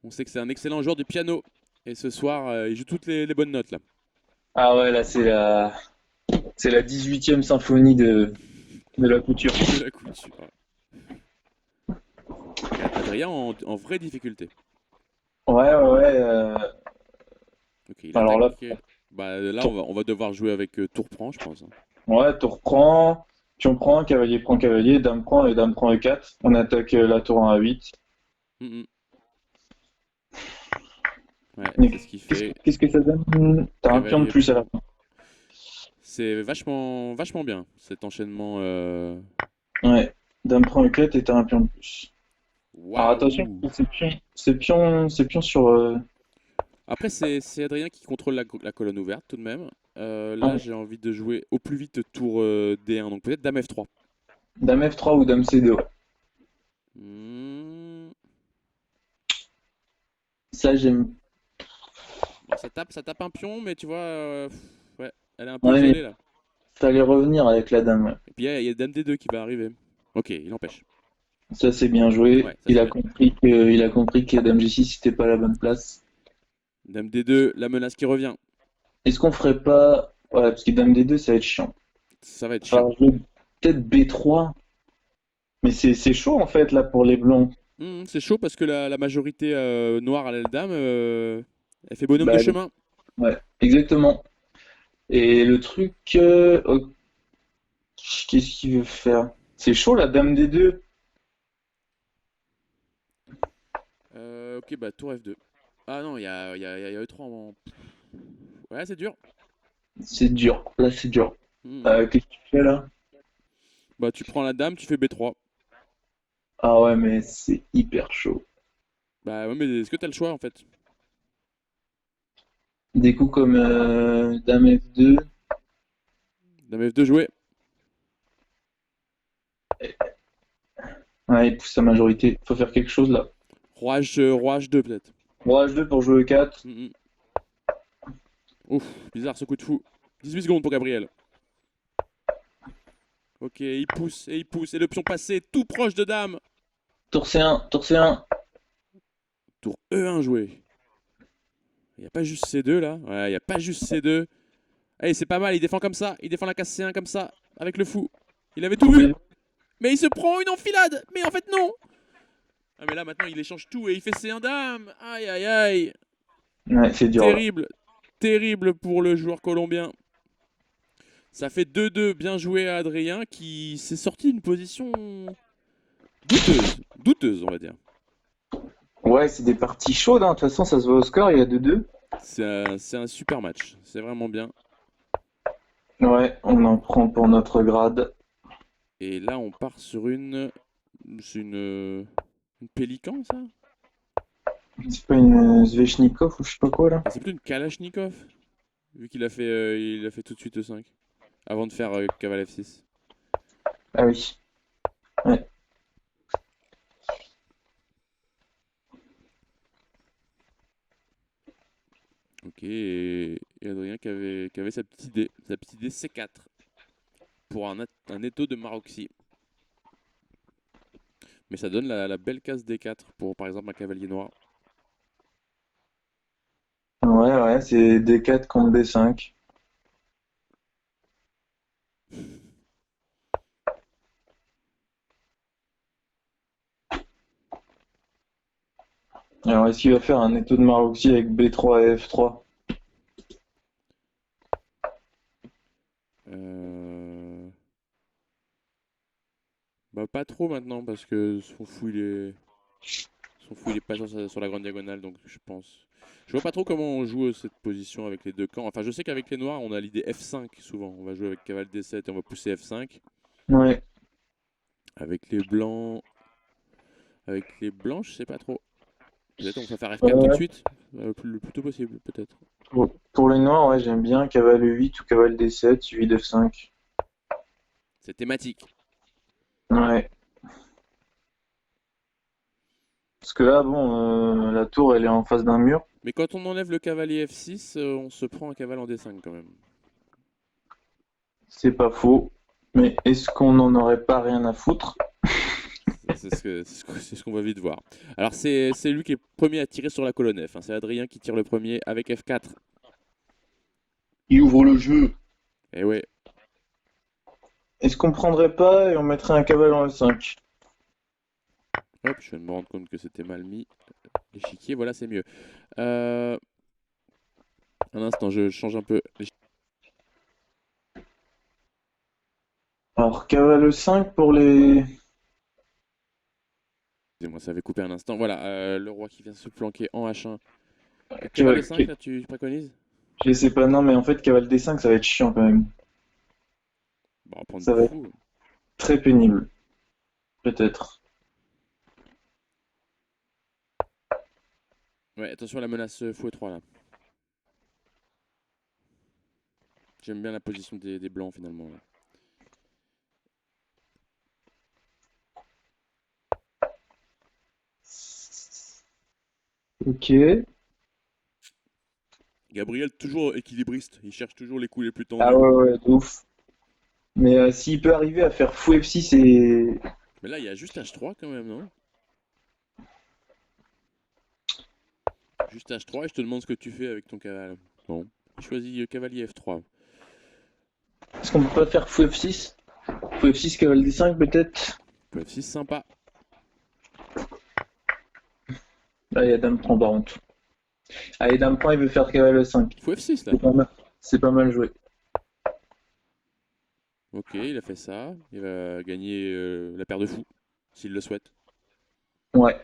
On sait que c'est un excellent joueur du piano. Et ce soir, il joue toutes les bonnes notes là. Ah ouais, là, c'est la 18e symphonie de la couture. De la couture. Donc Adrien en vraie difficulté. Ouais, ouais, ouais. Ok, il Alors attaque. là, Bah là, on tour, va, on va devoir jouer avec tour prend, je pense, hein. ouais, tour prend, pion prend cavalier, dame prend et dame prend E4. On attaque la tour en A8. Mhm. Ouais, Mais c'est ce qu'il fait. qu'est-ce que ça donne? T'as un pion de Cavalier plus à la prend. fin. C'est vachement, vachement bien cet enchaînement. Ouais, dame prend E4 et t'as un pion de plus. Alors attention, Waouh! c'est pion sur. Après, c'est Adrien qui contrôle la colonne ouverte tout de même. Là, Ouais, j'ai envie de jouer au plus vite tour D1, donc peut-être dame F3. dame F3 ou dame C2. Ouais. Hmm. Ça, j'aime. Bon, ça tape un pion, mais tu vois, ouais, elle est un peu Ouais, mais isolée là. fallait revenir avec la dame. Ouais. Et puis il y a dame D2 qui va arriver. Ok, il empêche. Ça, c'est bien joué. Ouais, ça c'est bien. Il a compris que dame G6, c'était pas la bonne place. Dame D2, la menace qui revient. Est-ce qu'on ferait pas. Ouais, parce que dame D2, ça va être chiant. Ça va être chiant. Alors, je vais peut-être B3. Mais c'est chaud en fait là pour les blancs. C'est chaud parce que la majorité noire à la dame, elle fait bonhomme de Bah chemin. ouais, exactement. Et le truc, qu'est-ce qu'il veut faire? C'est chaud la dame des deux. Ok, bah tour F2. Ah non, il y a E3 en... Ouais, c'est dur. C'est dur. Là c'est dur. Mhm. Qu'est-ce que tu fais là? Bah tu prends la dame, tu fais B3. Ah ouais, mais c'est hyper chaud. Bah ouais, mais est-ce que t'as le choix en fait? Des coups comme dame F2. Dame F2 joué. Ouais, il pousse sa majorité. Faut faire quelque chose là. Roi H2 peut-être. Roi H2 pour jouer E4. Mhm. Ouf, bizarre ce coup de fou. 18 secondes pour Gabriel. Ok, il pousse et il pousse. Et le pion passé tout proche de dame. Tour C1, tour C1. Tour E1 joué. Il n'y a pas juste C2 là. Ouais, il n'y a pas juste C2. Allez, c'est pas mal, il défend comme ça. Il défend la case C1 comme ça. Avec le fou. Il avait tout vu. Mais- Mais il se prend une enfilade. Mais en fait, non. Ah, mais là maintenant, il échange tout et il fait C1 dame. Aïe, aïe, aïe. Ouais, c'est dur là. Terrible. Terrible pour le joueur colombien. Ça fait 2-2. Bien joué à Adrien qui s'est sorti d'une position douteuse. Douteuse, on va dire. Ouais, c'est des parties chaudes, hein. De toute façon, ça se voit au score, il y a 2-2. C'est un super match. C'est vraiment bien. Ouais, on en prend pour notre grade. Et là, on part sur une. C'est une pélican, ça? C'est pas une Svechnikov ou je sais pas quoi là? Ah, c'est plutôt une Kalachnikov. Vu il a fait tout de suite E5. Avant de faire cavale F6. Ah oui. Ouais. Ok, et Adrien qui avait sa petite idée. Sa petite idée C4. Pour un étau de Maroxy. Mais ça donne la belle case D4 pour par exemple un cavalier noir. Ouais, ouais, c'est D4 contre B5. Alors, est-ce qu'il va faire un étau de Maroxy avec B3 et F3? Euh... Bah pas trop maintenant parce que son fou il est pas sur la grande diagonale donc je pense. Je vois pas trop comment on joue cette position avec les deux camps. Enfin je sais qu'avec les noirs on a l'idée F5 souvent. On va jouer avec cavale D7 et on va pousser F5. Ouais. Avec les blancs. Avec les blancs je sais pas trop. Peut-être on va faire F4 tout de Ouais. suite. Le plus tôt possible peut-être. Pour les noirs, ouais, j'aime bien cavale E8 ou cavale D7 suivi d'F5. C'est thématique. Ouais. Parce que là, bon, la tour, elle est en face d'un mur. Mais quand on enlève le cavalier F6, on se prend un cavale en D5 quand même. C'est pas faux. Mais est-ce qu'on n'en aurait pas rien à foutre? C'est ce qu'on va vite voir. Alors c'est lui qui est premier à tirer sur la colonne F, hein. C'est Adrien qui tire le premier avec F4. Il ouvre le jeu. Et ouais, Est-ce qu'on prendrait pas et on mettrait un cavale en E5? hop, je viens de me rendre compte que c'était mal mis. L'échiquier, voilà, c'est mieux. Euh, un instant, je change un peu. Alors, cavale E5 pour les... Excusez-moi, ça avait coupé un instant. Voilà, le roi qui vient se planquer en H1. Cavale Cavale... E5, là, tu préconises? Je sais pas, non, mais en fait, cavale D5, ça va être chiant quand même. Bon, on va prendre Ça le va être fou. très pénible. Peut-être. Ouais, attention à la menace fou E3 là. J'aime bien la position des blancs finalement, là. Ok. Gabriel, toujours équilibriste. Il cherche toujours les coups les plus Ah tendus. ouais, ouais, de ouf. Mais s'il peut arriver à faire fou F6 et... Mais là, il y a juste H3 quand même, non? Juste H3 et je te demande ce que tu fais avec ton cavale. Bon, il choisit cavalier F3. Est-ce qu'on peut pas faire fou F6? Fou F6 cavale D5 peut-être? F6 sympa. Là, il y a dame prend par contre. Allez, dame prend, il veut faire cavale E5. Fou F6 là. C'est pas mal. C'est pas mal joué. Ok, il a fait ça. Il va gagner la paire de fous, s'il le souhaite. Ouais.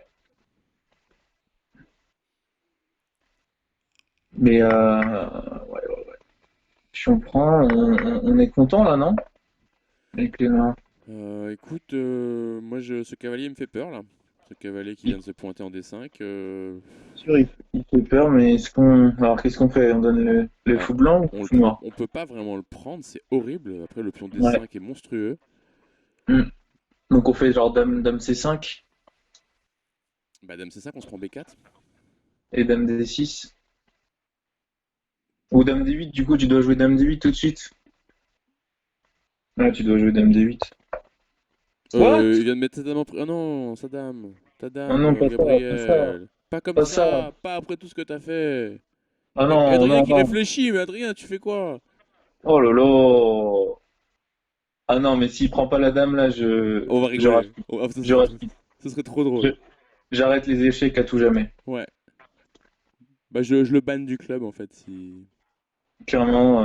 Mais ouais. Puis on prend, on est content là, non? Avec les mains. Écoute, moi ce cavalier me fait peur là. Ce cavalier qui vient de se pointer en D5. Sûr, il fait peur, mais alors qu'est-ce qu'on fait? On donne le Ah, fou blanc ou on, le le fou prend- noir? on peut pas vraiment le prendre, c'est horrible. Après, le pion Ouais. D5 est monstrueux. Hmm. Donc on fait genre dame C5 Bah, dame C5, on se prend B4. et dame D6. Ou dame D8, du coup tu dois jouer dame D8 tout de suite. Ouais, tu dois jouer dame D8. What? Il vient de mettre sa dame en Ah non, sa dame. Ta Ah dame, non, pas ça, pas ça, Gabriel. Pas comme pas ça. ça, pas après tout ce que t'as fait. Ah Et non, Adrien non, qui non. réfléchit, mais Adrien, tu fais quoi? Oh là là. Ah non, mais s'il prend pas la dame là, On va je rigoler. rate- Ce je serait, rate- ce serait trop drôle. je- j'arrête les échecs à tout jamais. Ouais. Bah, je le banne du club en fait. Si... Clairement,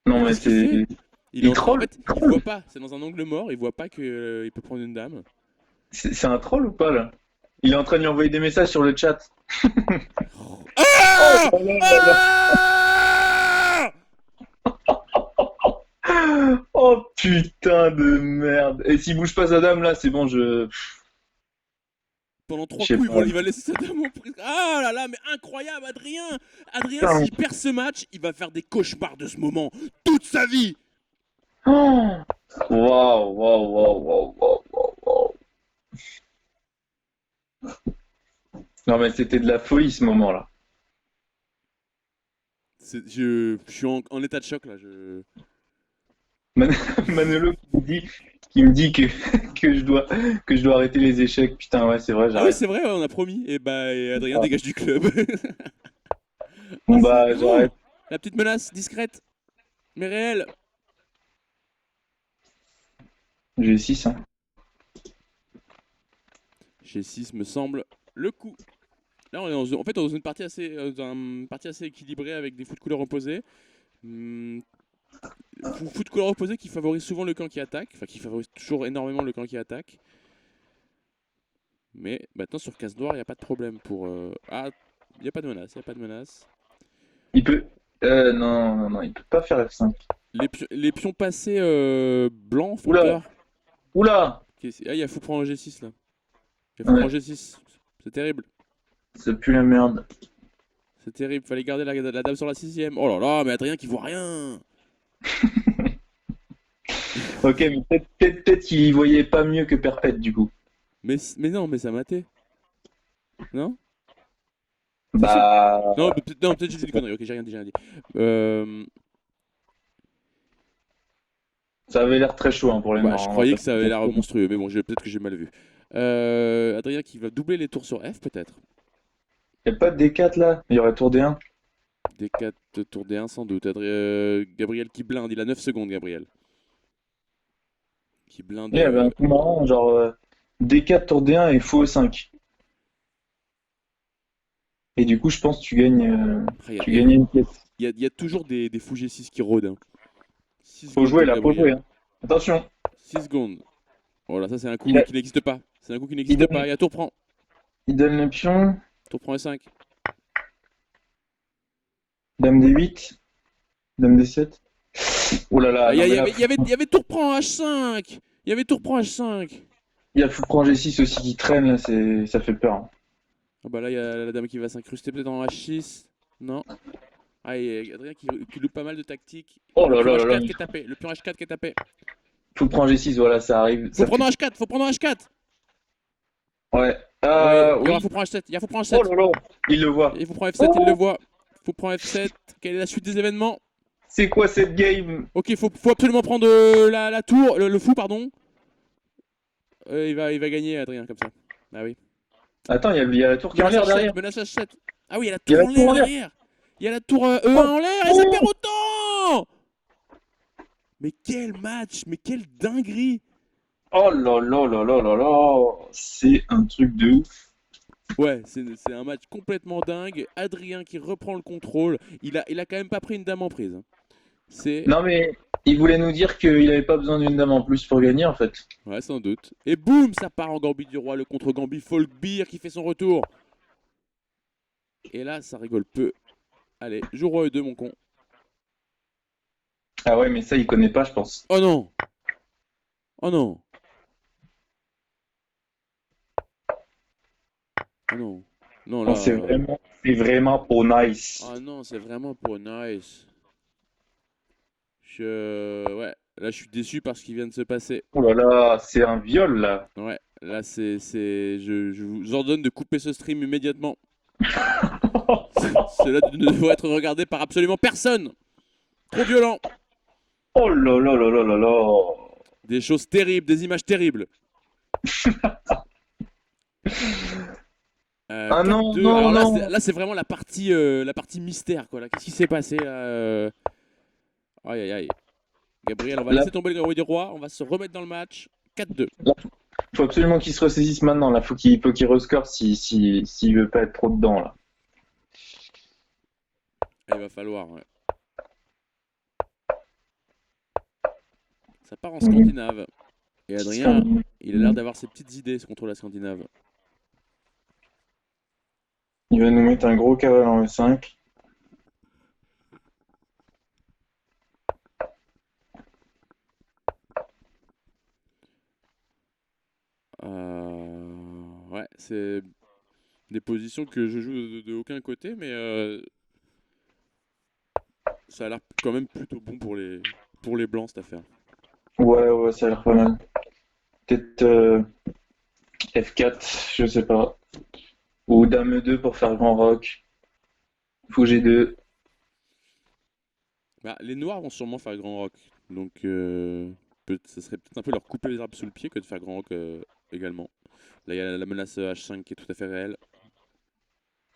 Mais non mais qu'est-ce qu'il fait? c'est. Il est Il en train... En troll? fait, il voit pas. C'est dans un angle mort. Il voit pas que il peut prendre une dame. C'est un troll ou pas là? Il est en train de lui envoyer des messages sur le chat. Oh Ah! là là là là. Ah! Oh putain de merde. Et s'il bouge pas sa dame là, c'est bon, Pendant je 3 sais coups, pas. il va laisser sa dame en prise. Ah là là, mais incroyable, Adrien! Adrien, Putain. s'il perd ce match, il va faire des cauchemars de ce moment toute sa vie! Oh. Waouh, waouh, waouh, waouh, waouh, waouh, waouh. Non mais c'était de la folie ce moment-là. Je suis en état de choc là. Manolo qui me dit que, que je dois arrêter les échecs. Putain, ouais, c'est vrai, Ah oui, j'arrête. c'est vrai, ouais, on a promis. Et Adrien Ah. dégage du club. Bon, Merci. bah, Oh, j'arrête. la petite menace, discrète, mais réelle. J'ai 6, hein. G6 me semble le coup. Là, on est en fait dans une partie assez équilibrée avec des fous de couleurs opposées. Fous de couleurs opposées qui favorisent souvent le camp qui attaque. Enfin, qui favorise toujours énormément le camp qui attaque. Mais maintenant, sur case noire, il n'y a pas de problème pour... Ah, il n'y a pas de menace, il n'y a pas de menace. Il peut. Non, non, non, il peut pas faire F5. Les pions passés blancs font Oula, peur. oula! Ah, il y a fou prendre G6 là. Il y a fou Ouais, prendre G6. C'est terrible. ça pue la merde. C'est terrible. Fallait garder la dame sur la 6ème. Oh là là, mais Adrien qui voit rien. Ok, mais peut-être qu'il y voyait pas mieux que Perpète du coup. Mais non, mais ça maté. Non? C'est sûr? Bah. Non, non, peut-être j'ai dit des conneries. Ok, j'ai rien dit, j'ai rien dit. Euh, Ça avait l'air très chaud hein, pour les Ouais, je noirs, hein, on va croyais pas que ça avait l'air se- monstrueux, mais bon, peut-être que j'ai mal vu. Adrien qui va doubler les tours sur F, peut-être. Y a pas de D4 là? Il y aurait tour D1? D4, tour D1 sans doute. Gabriel qui blinde, il a 9 secondes, Gabriel. Qui blinde. Il y avait un coup marrant, genre D4 tour D1 et fou E5. Et du coup, je pense que Après, tu gagnais une pièce. il y a toujours des fous G6 qui rôdent. Hein. 6 Faut secondes jouer pour là, faut jouer. Gabriel. Hein. Attention, 6 secondes. Oh là, ça c'est un coup il, a- qui n'existe pas. C'est un coup qui il n'existe pas. donne, Il y a tour prend. il donne le pion, Tour prend E5. dame D8, dame D7. Oh là là, Ah, non mais là, il y avait tour prend H5. Il y avait tour prend H5. il y a fou prend G6 aussi qui traîne là, ça fait peur. Hein. Ah bah là, il y a la dame qui va s'incruster peut-être en H6. Non. Ah, et Adrien qui loupe pas mal de tactiques. Oh Le là pion là là H4 là, qui est tapé. Le pion H4 qui est tapé. fou prend G6, voilà, ça arrive. Faut Ça prendre fait... un H4. Faut prendre un H4. Ouais. Ouais, il y aura Oui. faut prendre H7. Il y a faut prendre Oh H7. là là, il le voit. Il faut prendre F7, il le voit. Faut prendre F7. Quelle est la suite des événements? C'est quoi cette game? Ok, faut absolument prendre la tour, le fou, pardon. Il va gagner, Adrien, comme ça. Ah oui. Attends, il y a la tour qui est en Menace l'air derrière. H7, menace H7. Ah oui, il y a la Il y a tour la en tour l'air en l'air. derrière. Il y a la tour E1 Oh, en l'air et ça oh, perd autant. Mais quel match! Mais quelle dinguerie! Oh là là là là là là, c'est un truc de ouf. Ouais, c'est un match complètement dingue. Adrien qui reprend le contrôle. Il a quand même pas pris une dame en prise, hein. C'est. Non mais il voulait nous dire qu'il avait pas besoin d'une dame en plus pour gagner en fait. Ouais, sans doute. Et boum, ça part en Gambit du Roi, le contre-Gambit Folkbeer qui fait son retour. Et là, ça rigole peu. Allez, joue Roi E2, mon con. Ah ouais, mais ça il connaît pas, je pense. Oh non! Oh non! Oh non! Non, Non, là. c'est vraiment pour nice. Ah non, c'est vraiment pour nice. Ouais, là, je suis déçu par ce qui vient de se passer. Oh là là, c'est un viol là. Ouais, là, je vous ordonne de couper ce stream immédiatement. Cela ne devrait être regardé par absolument personne. Trop violent. Oh là là là là là là. Des choses terribles, des images terribles. Ah non, 4-2. non, Alors là, non. c'est vraiment la partie mystère, quoi. Là. Qu'est-ce qui s'est passé là? Aïe, aïe, aïe. Gabriel, on va Là, laisser tomber le Roi du Roi. On va se remettre dans le match. 4-2. là, faut absolument qu'il se ressaisisse maintenant. Là, faut qu'il rescore s'il veut pas être trop dedans là. Il va falloir, ouais. Ça part en Mhm. scandinave. Et Adrien, il a l'air d'avoir ses petites idées contre la scandinave. Il va nous mettre un gros cavale en E5. Ouais, c'est des positions que je joue de aucun côté, mais ça a l'air quand même plutôt bon pour les blancs cette affaire. Ouais, ouais, ça a l'air pas mal. Peut-être F4, je sais pas. Ou Dame E2 pour faire grand rock. Fou G2. Bah, les noirs vont sûrement faire grand rock, donc ça serait peut-être un peu leur couper les arbres sous le pied que de faire grand rock également. Là, il y a la menace H5 qui est tout à fait réelle.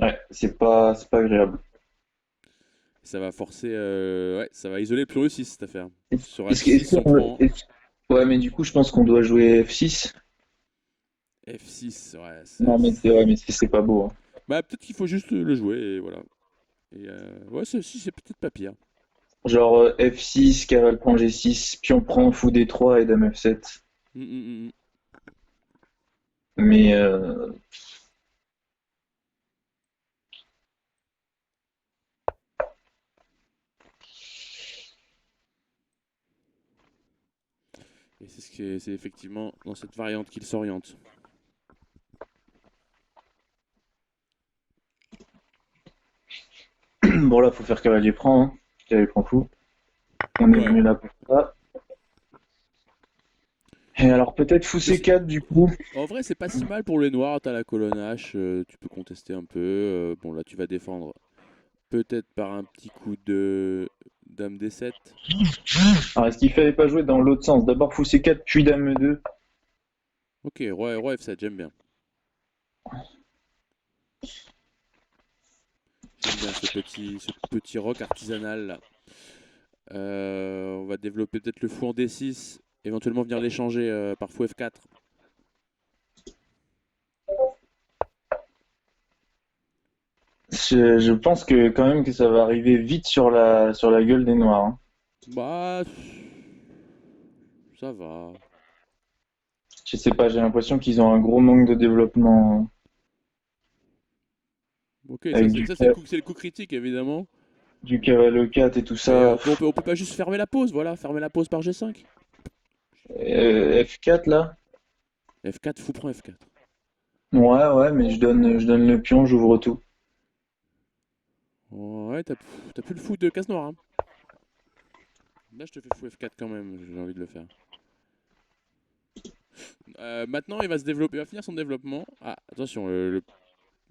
Ouais, c'est pas agréable. Ça va forcer, ouais, ça va isoler le pion E6 cette affaire. Sur Est-ce H6, on prend ouais, mais du coup, je pense qu'on doit jouer F6. F6, ouais. Non, mais c'est ouais, mais c'est pas beau, hein. Bah, peut-être qu'il faut juste le jouer et voilà. Et ouais, c'est peut-être pas pire. Genre F6, cavale prend G6, pion prend fou D3 et dame F7. Hum, hum, hum, hum. Mais Et c'est effectivement dans cette variante qu'il s'oriente. bon, là, faut faire cavalier prend, hein. Cavalier prend fou. On est Ouais. venu là pour ça. Et alors, peut-être fou Mais C4 du coup. en vrai, c'est pas si mal pour les noirs. T'as la colonne H, tu peux contester un peu. Bon, là, tu vas défendre peut-être par un petit coup de dame D7. Alors, est-ce qu'il fallait pas jouer dans l'autre sens? D'abord fou C4, puis dame E2. Ok, roi F7, j'aime bien. J'aime bien ce petit rock artisanal là. On va développer peut-être le fou en D6, éventuellement venir l'échanger par fou F4. Je pense que quand même que ça va arriver vite sur la gueule des noirs, hein. Bah, ça va. Je sais pas, j'ai l'impression qu'ils ont un gros manque de développement Ok, avec du, c'est le coup critique évidemment. du cavalier 4 et tout Mais ça. on peut pas juste fermer la pause, voilà, fermer la pause par G5. F4 là? F4, fou prend F4. Ouais, ouais, mais je donne le pion, j'ouvre tout. Ouais, t'as plus le fou de casse noire, hein. Là, je te fais fou F4 quand même, j'ai envie de le faire. Maintenant, il va se développer, il va finir son développement. Ah, attention,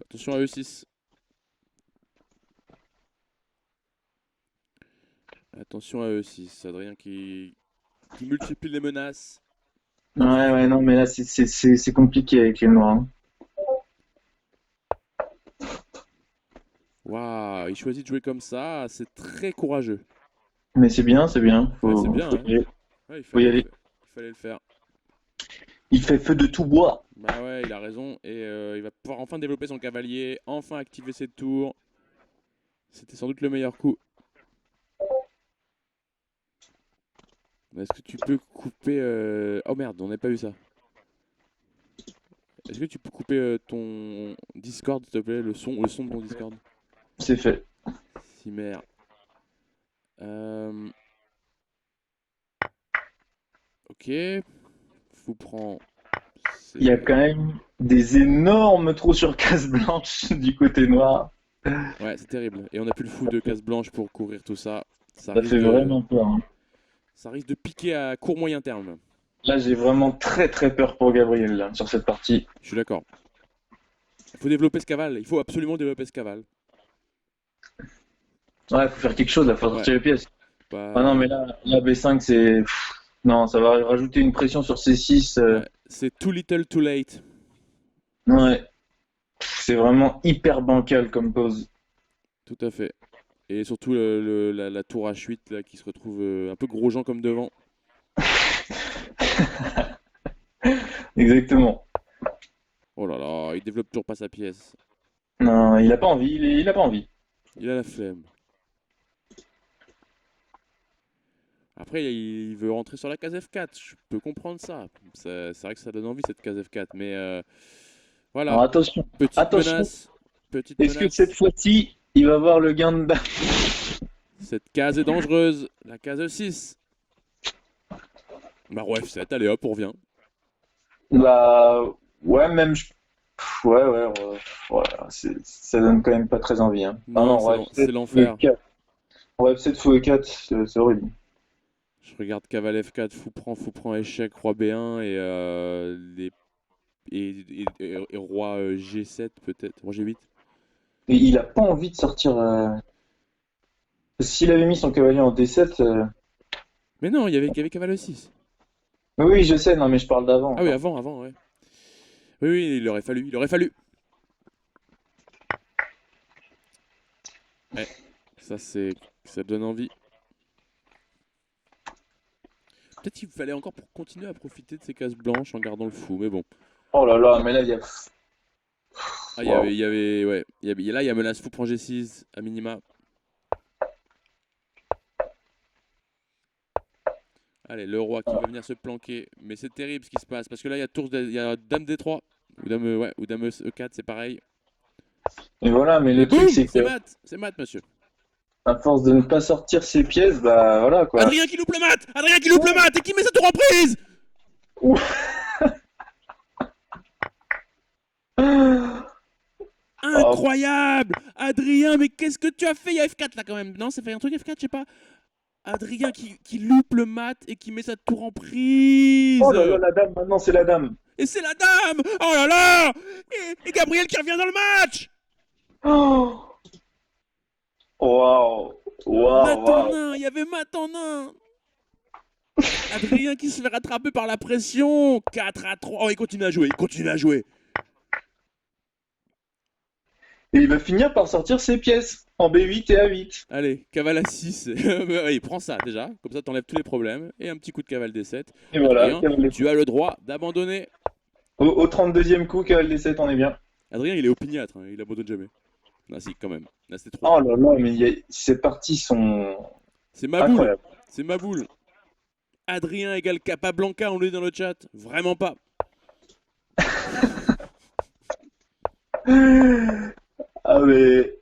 attention à E6. Attention à E6. Adrien qui multiplie les menaces. Ouais, ouais, non, mais là, c'est compliqué avec les noirs, hein. Waouh, il choisit de jouer comme ça, c'est très courageux. Mais c'est bien, c'est bien. Ouais, c'est bien, Faut hein. y aller. Ouais, Faut y aller. il fallait le faire. Il fait feu de tout bois. Bah ouais, il a raison. Et il va pouvoir enfin développer son cavalier, enfin activer ses tours. C'était sans doute le meilleur coup. Est-ce que tu peux couper... Oh merde, on n'a pas eu ça. Est-ce que tu peux couper ton Discord, s'il te plaît, le son de ton Discord? C'est fait. Cimer. Euh, Ok. Fou prend. Il y a C'est... quand même des énormes trous sur case blanche du côté noir. Ouais, c'est terrible. Et on n'a plus le fou de case blanche pour couvrir tout ça. Ça Ça risque fait de, vraiment peur, hein. ça risque de piquer à court moyen terme. Là, j'ai vraiment très très peur pour Gabriel là, sur cette partie. Je suis d'accord. Il faut développer ce cavale. Il faut absolument développer ce cavale. Ouais, faut faire quelque chose là, faut Ouais. sortir les pièces. Ah non, mais Bah, là, la B5, c'est. Non, ça va rajouter une pression sur C6. ouais. C'est too little, too late. Ouais, c'est vraiment hyper bancal comme pose. Tout à fait. Et surtout la tour H8 là, qui se retrouve un peu gros Jean comme devant. Exactement. Oh là là, il développe toujours pas sa pièce. Non, il a pas envie, il a pas envie. Il a la flemme. Après, il veut rentrer sur la case F4. Je peux comprendre ça. C'est vrai que ça donne envie cette case F4. Mais voilà, Alors attention, petite attention. menace. Petite Est-ce que cette menace. fois-ci, il va voir le gain de dame? Cette case est dangereuse. La case 6. Bah, roi F7, allez hop, on revient. Bah, ouais, même. Ouais, ouais, ouais, ouais, ça donne quand même pas très envie, hein. Ah Non, non, ouais, c'est 7 fou l'enfer. E4. Ouais, F7 fou E4, c'est horrible. Je regarde cavale F4, fou prend échec, roi B1 et roi G7 peut-être. Roi G8. Et il a pas envie de sortir. S'il avait mis son cavalier en D7. Mais non, il y avait cavale 6. Mais oui, je sais, non, mais je parle d'avant Ah oui, encore. avant, ouais. Oui, oui, il aurait fallu. Ouais, ça donne envie. Peut-être qu'il fallait encore pour continuer à profiter de ces cases blanches en gardant le fou, mais bon. Oh là là, mais là, il y a. Ah, Waouh. ouais. Là, il y a menace fou prend G6 à minima. Allez, le roi qui veut venir se planquer. Mais c'est terrible ce qui se passe. Parce que là, il y a dame D3. Ou dame, ouais, ou dame E4, c'est pareil. Et voilà, mais Et le truc, boum, c'est que c'est mat, monsieur. à force de ne pas sortir ses pièces, bah voilà quoi. Adrien qui loupe le mat. Adrien qui loupe le mat et qui met sa tour en prise. Ouf. Oh, Incroyable. Adrien, mais qu'est-ce que tu as fait? Il y a F4 là quand même. Non, c'est fait un truc F4, je sais pas. Adrien qui loupe le mat et qui met sa tour en prise. oh là là, la dame, maintenant c'est la dame. Et c'est la dame. Oh là là. Et Gabriel qui revient dans le match. Oh, waouh, waouh, Mat en waouh. un. Il y avait mat en un. Adrien qui se fait rattraper par la pression. 4-3. Oh, il continue à jouer. Il continue à jouer. Et il va finir par sortir ses pièces en B8 et A8. Allez, cavale à 6. Il prend ça déjà. Comme ça, t'enlèves tous les problèmes. Et un petit coup de cavale D7. Et voilà, Adrien, tu as le droit d'abandonner. au 32e coup, cavale D7, on est bien. Adrien, il est opiniâtre. Hein, il abandonne jamais. Non, si, quand même. Là, c'était trop. Oh là là, mais ces parties sont C'est ma boule. incroyables. C'est ma boule. Adrien égale Capablanca, on le dit dans le chat. Vraiment pas. Ah mais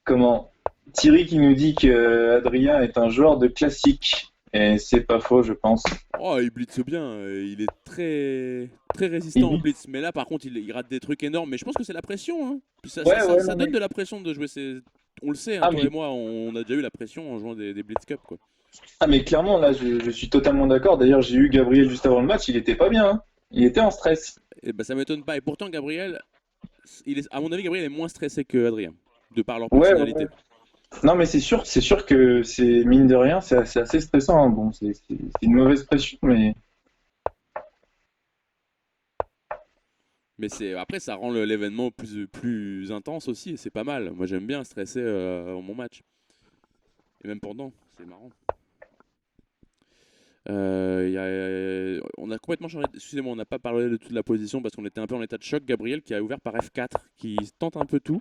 comment? Thierry qui nous dit que Adrien est un joueur de classique. Et c'est pas faux, je pense. Oh, il blitz bien. Il est très résistant au Il- blitz. Mais là, par contre, il rate des trucs énormes. Mais je pense que c'est la pression. Hein. Puis Ouais, ouais, ça non donne mais. de la pression de jouer ces. On le sait, hein, Ah toi et mais, moi, on a déjà eu la pression en jouant des Blitz Cup, quoi. ah, mais clairement, là, je suis totalement d'accord. D'ailleurs, j'ai eu Gabriel juste avant le match, il était pas bien, hein. Il était en stress. Et bah, ça m'étonne pas. Et pourtant, Gabriel, à mon avis, Gabriel est moins stressé que Adrien, de par leur Ouais, ouais, ouais. personnalité. Non, mais c'est sûr que c'est mine de rien, c'est assez stressant, hein. Bon, c'est une mauvaise pression, mais Mais après, ça rend l'événement plus intense aussi, et c'est pas mal. Moi, j'aime bien stresser mon match. Et même pendant, c'est marrant. On a complètement changé. Excusez-moi, on n'a pas parlé de toute la position parce qu'on était un peu en état de choc. Gabriel qui a ouvert par F4, qui tente un peu tout.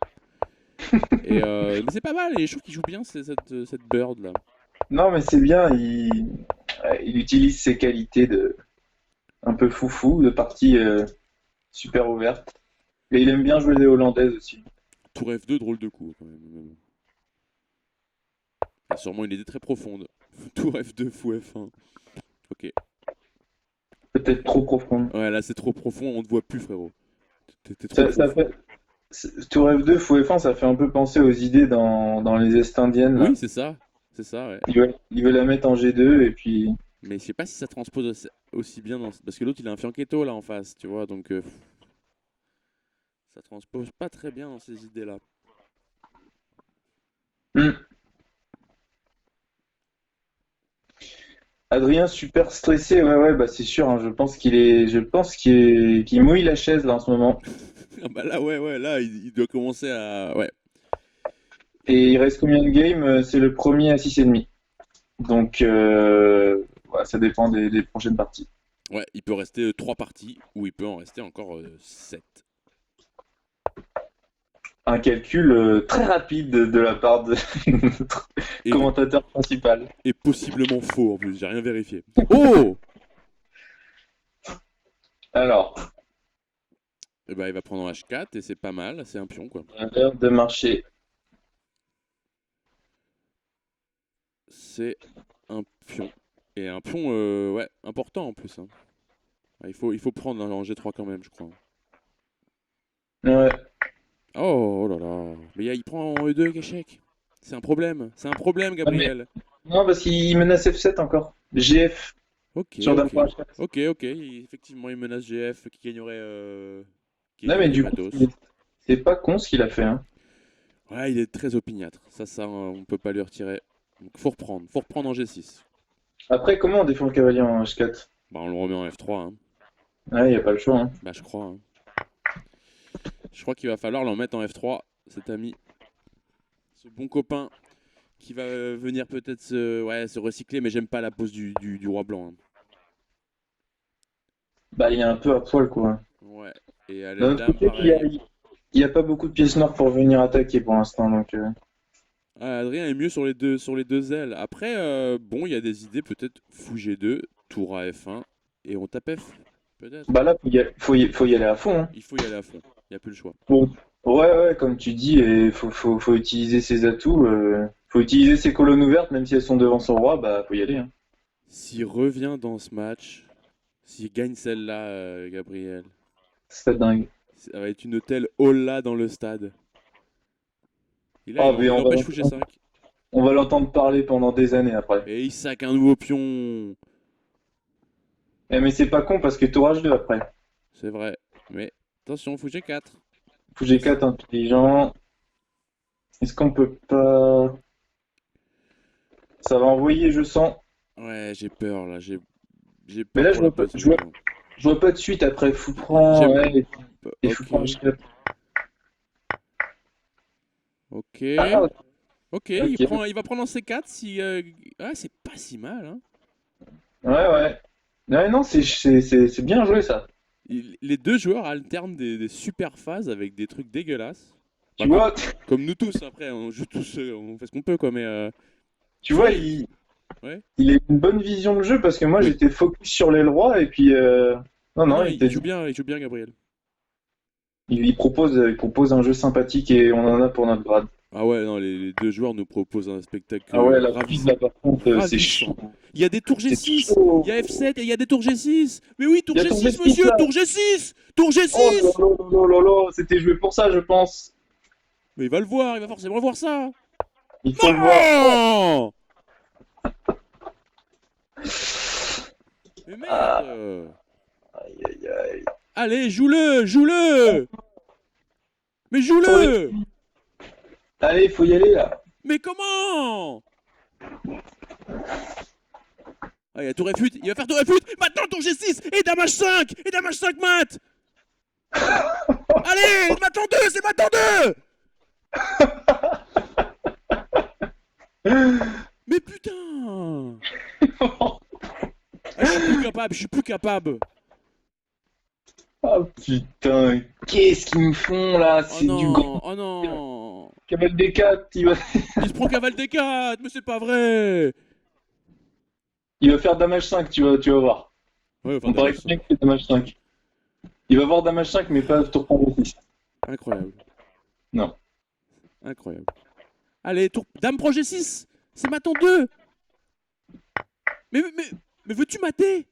Mais c'est pas mal, et je trouve qu'il joue bien cette bird là. Non, mais c'est bien, il utilise ses qualités de un peu foufou, de partie super ouverte. Et il aime bien jouer les hollandaises aussi. Tour F2, drôle de coup quand même. Il y a sûrement une idée très profonde. Tour F2, fou F1. Ok. Peut-être trop profonde. Ouais, là c'est trop profond, on te voit plus, frérot. T'es trop Ça profond. fait, Tour F2, fou F1, ça fait un peu penser aux idées dans les Est indiennes, Oui, là. c'est ça. C'est ça, ouais. Il veut la mettre en G2 et puis. Mais je sais pas si ça transpose aussi bien dans. Parce que l'autre il a un fianchetto là en face, tu vois, donc ça transpose pas très bien dans ces idées là. Hmm. Adrien, super stressé, ouais, bah c'est sûr, hein, qu'il mouille la chaise là en ce moment. Ah bah là, ouais, là il doit commencer à. Ouais. Et il reste combien de games? C'est le premier à 6,5. Donc, ouais, ça dépend des prochaines parties. Ouais, il peut rester 3 parties ou il peut en rester encore 7. Un calcul très rapide de la part de notre Et, commentateur principal. et possiblement faux en plus, j'ai rien vérifié. Oh! Alors, Et bah il va prendre en H4 et c'est pas mal, c'est un pion quoi. à l'heure de marcher. C'est un pion. Et un pion, ouais, important en plus, hein. Ah, il faut prendre en G3 quand même, je crois. Ouais. Oh, là là. Mais il prend en E2 échec. C'est un problème. C'est un problème, Ah, mais Gabriel. non, parce qu'il menace F7 encore. GF Ok, sur Dame ok. point H4. Ok. Effectivement, il menace GF qui Non, mais gagnerait du du coup, matos. c'est pas con ce qu'il a fait, hein. Ouais, il est très opiniâtre. Ça, on peut pas lui retirer. Donc, faut reprendre. Faut reprendre en G6. Après, comment on défend le cavalier en H4? Bah, on le remet en F3, hein. Ouais, y a pas le choix, hein. Bah, je crois, hein. Je crois qu'il va falloir l'en mettre en F3, cet ami. Ce bon copain qui va venir peut-être se recycler, mais j'aime pas la pose du roi blanc, hein. Bah, il est un peu à poil, quoi. Ouais. Et à D'un l'aile autre dame, côté, pareil. il y a pas beaucoup de pièces noires pour venir attaquer pour l'instant, donc. Ah, Adrien est mieux sur les deux ailes. Après, bon, il y a des idées, peut-être fou G2, tour à F1, et on tape F, peut-être. Bah là, faut y aller à fond, hein. Il faut y aller à fond, il n'y a plus le choix. Bon. Ouais, comme tu dis, et faut utiliser ses atouts. Faut utiliser ses colonnes ouvertes, même si elles sont devant son roi, bah faut y aller, hein. S'il revient dans ce match, s'il gagne celle-là, Gabriel, C'est dingue. ça va être une telle holla dans le stade. Et là, Ah, il mais empêche fou G5. on va l'entendre parler pendant des années après. Et il sac un nouveau pion. Eh, mais c'est pas con parce que tour H2 après. C'est vrai. Mais attention, fou G4. Fou G4 intelligent. Est-ce qu'on peut pas. Ça va envoyer, je sens. Ouais, j'ai peur là. J'ai Mais peur là, pour la place de pion. je vois pas de suite après. Fou prend, J'aime. ouais, et fou Ok. prend H4. Ok. Ah, Ok, ok. il va prendre en C4 si. Ah, c'est pas si mal, hein. Ouais. Ouais, non, c'est bien joué ça. Les deux joueurs alternent des super phases avec des trucs dégueulasses. Tu Bah, comme, vois, comme nous tous, après, on joue tous, on fait ce qu'on peut, quoi, mais. tu Tu vois, vois, ouais. il a une bonne vision de jeu parce que moi Oui. j'étais focus sur les rois et puis Ah non, non, il joue bien, Gabriel. il propose un jeu sympathique et on en a pour notre grade. Ah ouais, non, les deux joueurs nous proposent un spectacle Ah ouais, la prise ravissant. là par contre, c'est Ravissant. chaud. Il y a des tours C'est G6, chaud. il y a F7 et il y a des tours G6. Mais oui, tour Il y a ton G6, G6 monsieur, là. tour G6, tour Oh là G6. là là là là, c'était joué pour ça, je pense. Mais il va le voir, il va forcément le voir ça. Il faut le voir. Non. Mais Ah, merde. aïe aïe aïe. Allez, joue-le. Mais Sur les- joue-le. Allez, il faut y aller là. Mais comment? Ah, il y a tour F8, il va faire tour F8. Maintenant tour G6 et dame H5 et dame H5 mat. Allez, maintenant 2, c'est maintenant 2. capable, je suis plus capable. Oh putain, qu'est-ce qu'ils nous font là? Oh C'est du grand non, oh non. Kamal D4, Il se prend cavale des 4, mais c'est pas vrai. il va faire Damage 5, tu vas voir. Ouais, enfin, On paraît dommage que ça. le mec fait Damage 5. Il va voir Damage 5, mais pas tour combo 6. Incroyable, Non. incroyable. Allez, tour... Dame projet 6. C'est maintenant 2. Mais veux-tu mater?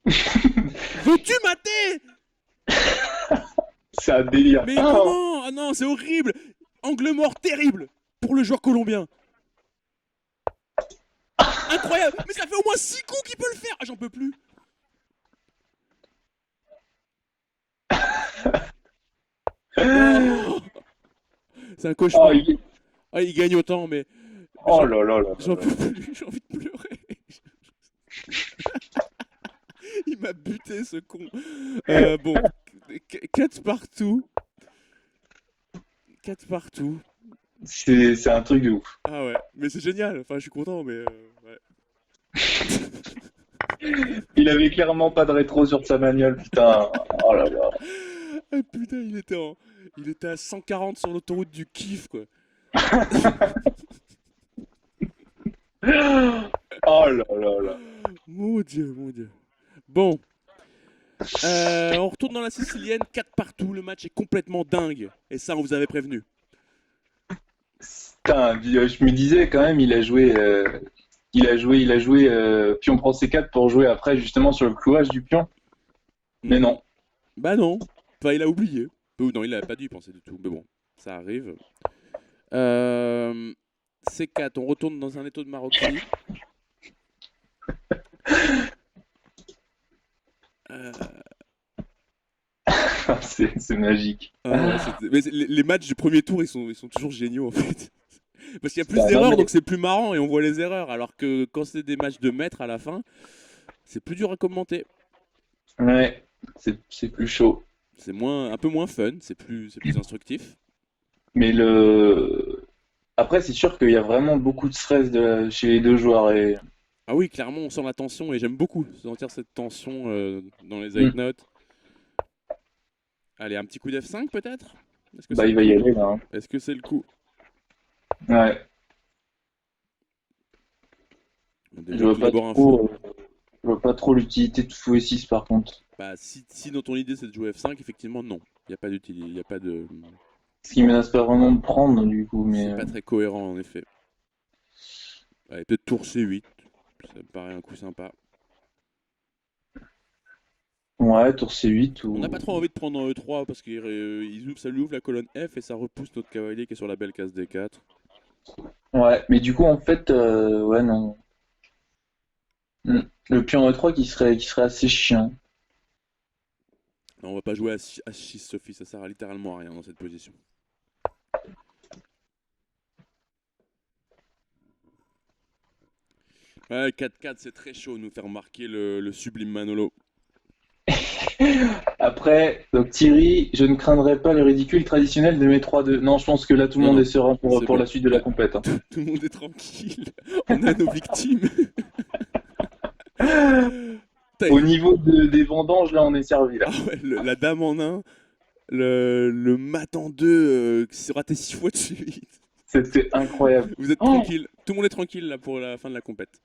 Veux-tu mater? C'est un délire. Mais Ah, comment? Ah non, c'est horrible. Angle mort terrible pour le joueur colombien. Incroyable. Mais ça fait au moins 6 coups qu'il peut le faire. Ah, j'en peux plus. Oh, c'est un oh, cauchemar. il... Ah, il gagne autant, mais oh j'en là là là j'en là. peux plus. J'ai envie de pleurer. Il m'a buté, ce con. Bon, 4 partout. 4 partout. C'est un truc de ouf. Ah ouais, mais c'est génial. Enfin, je suis content, mais ouais. Il avait clairement pas de rétro sur sa bagnole, putain. Oh là là. Ah, putain, il était à 140 sur l'autoroute du kiff, quoi. Oh là là là. Mon Dieu, mon Dieu. Bon, on retourne dans la Sicilienne, 4 partout. Le match est complètement dingue. Et ça, on vous avait prévenu. Putain, je me disais quand même, il a joué pion prend C4 pour jouer après justement sur le clouage du pion. Mais non. Bah non. Enfin, il a oublié. Ou non, il n'avait pas dû y penser du tout. Mais bon, ça arrive. C4, on retourne dans un étau de Maroquinerie. Euh, C'est magique. mais les matchs du premier tour, ils sont toujours géniaux en fait. Parce qu'il y a plus Bah, non, d'erreurs, mais- donc c'est plus marrant et on voit les erreurs. Alors que quand c'est des matchs de maître à la fin, c'est plus dur à commenter. Ouais, c'est plus chaud. C'est un peu moins fun, c'est plus instructif. Mais après, c'est sûr qu'il y a vraiment beaucoup de stress chez les deux joueurs. Et... Ah oui, clairement, on sent la tension et j'aime beaucoup sentir cette tension dans les Mm. high notes. Allez, un petit coup d'F5 peut-être? Est-ce que Bah, c'est il le va y coup? aller là, hein. Est-ce que c'est le coup? Ouais, Bon, je déjà, vois tout pas d'abord un fou. trop, je vois pas trop l'utilité de fouet 6 par contre. Bah, si dans ton idée c'est de jouer F5, effectivement, non. Il n'y a pas d'utilité, il n'y a pas de. Ce qui menace pas vraiment de prendre du coup, mais C'est pas très cohérent en effet. Allez, peut-être tour C8, ça me paraît un coup sympa. ouais, tour C8 On ou. n'a pas trop envie de prendre en E3 parce que ça lui ouvre la colonne F et ça repousse notre cavalier qui est sur la belle case D4. Ouais, mais du coup, en fait, ouais, non. Mm. Le pion E3 qui serait assez chiant. Non, on va pas jouer à 6 Sophie, ça sert à littéralement à rien dans cette position. Ouais, 4-4, c'est très chaud, nous faire marquer le sublime Manolo. Après, donc Thierry, je ne craindrais pas le ridicule traditionnel de mes 3-2. Non, je pense que là, tout le Non, monde non, est serein pour, c'est pour bon. la suite de la compète, hein. Tout le monde est tranquille, on a nos victimes. Putain, Au niveau des vendanges, là, on est servi, là. ah ouais, la dame en 1, le mat en 2 qui s'est raté 6 fois de suite. C'était incroyable. Vous êtes Oh, tranquille, tout le monde est tranquille là pour la fin de la compète.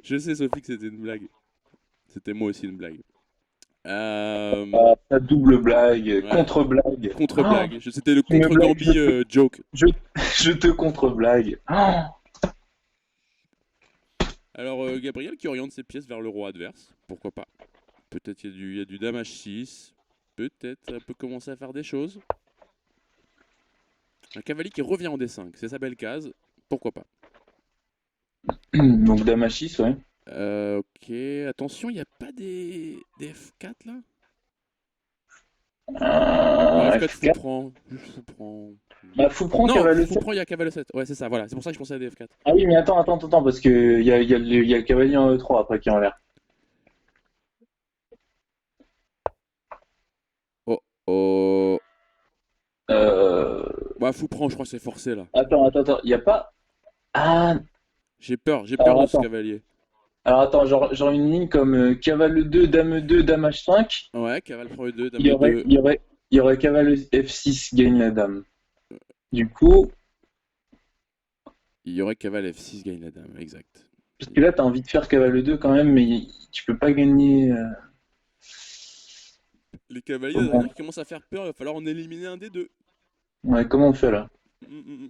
Je sais Sophie que c'était une blague. C'était moi aussi une blague. la double blague, Ouais, contre-blague. Oh, contre-blague. C'était le tu me blagues, contre-Gambi joke. je, je te contre-blague. Oh, Alors Gabriel qui oriente ses pièces vers le roi adverse. Pourquoi pas? Peut-être il y a du dame H6. Peut-être ça peut commencer à faire des choses. Un cavalier qui revient en D5. C'est sa belle case. Pourquoi pas? donc dame H6, ouais. Ok, attention, il n'y a pas des F4 là? F4 fou F4. prend. Juste fou prend. Bah, fou prend Non, cavale fou 7. prend, il y a cavale 7. Ouais, c'est ça, voilà. C'est pour ça que je pensais à des F4. Ah oui, mais attends, parce que il y a le cavalier en E3 après qui est en l'air. Oh, oh. Euh... Bah, fou prend, je crois que c'est forcé là. Attends, il y a pas. Ah, J'ai peur alors de ce attends. cavalier. Alors attends, genre une ligne comme cavale 2, dame 2, dame H5. Ouais, cavale prend E2, dame Il y aurait, E2. il y aurait, il y aurait cavale F6 gagne la dame. Du coup, Il y aurait cavale F6 gagne la dame, exact. parce que là, t'as envie de faire cavale 2 quand même, mais tu peux pas gagner. Les cavaliers d'Adrien Comment, qui commencent à faire peur, il va falloir en éliminer un des deux. ouais, comment on fait là?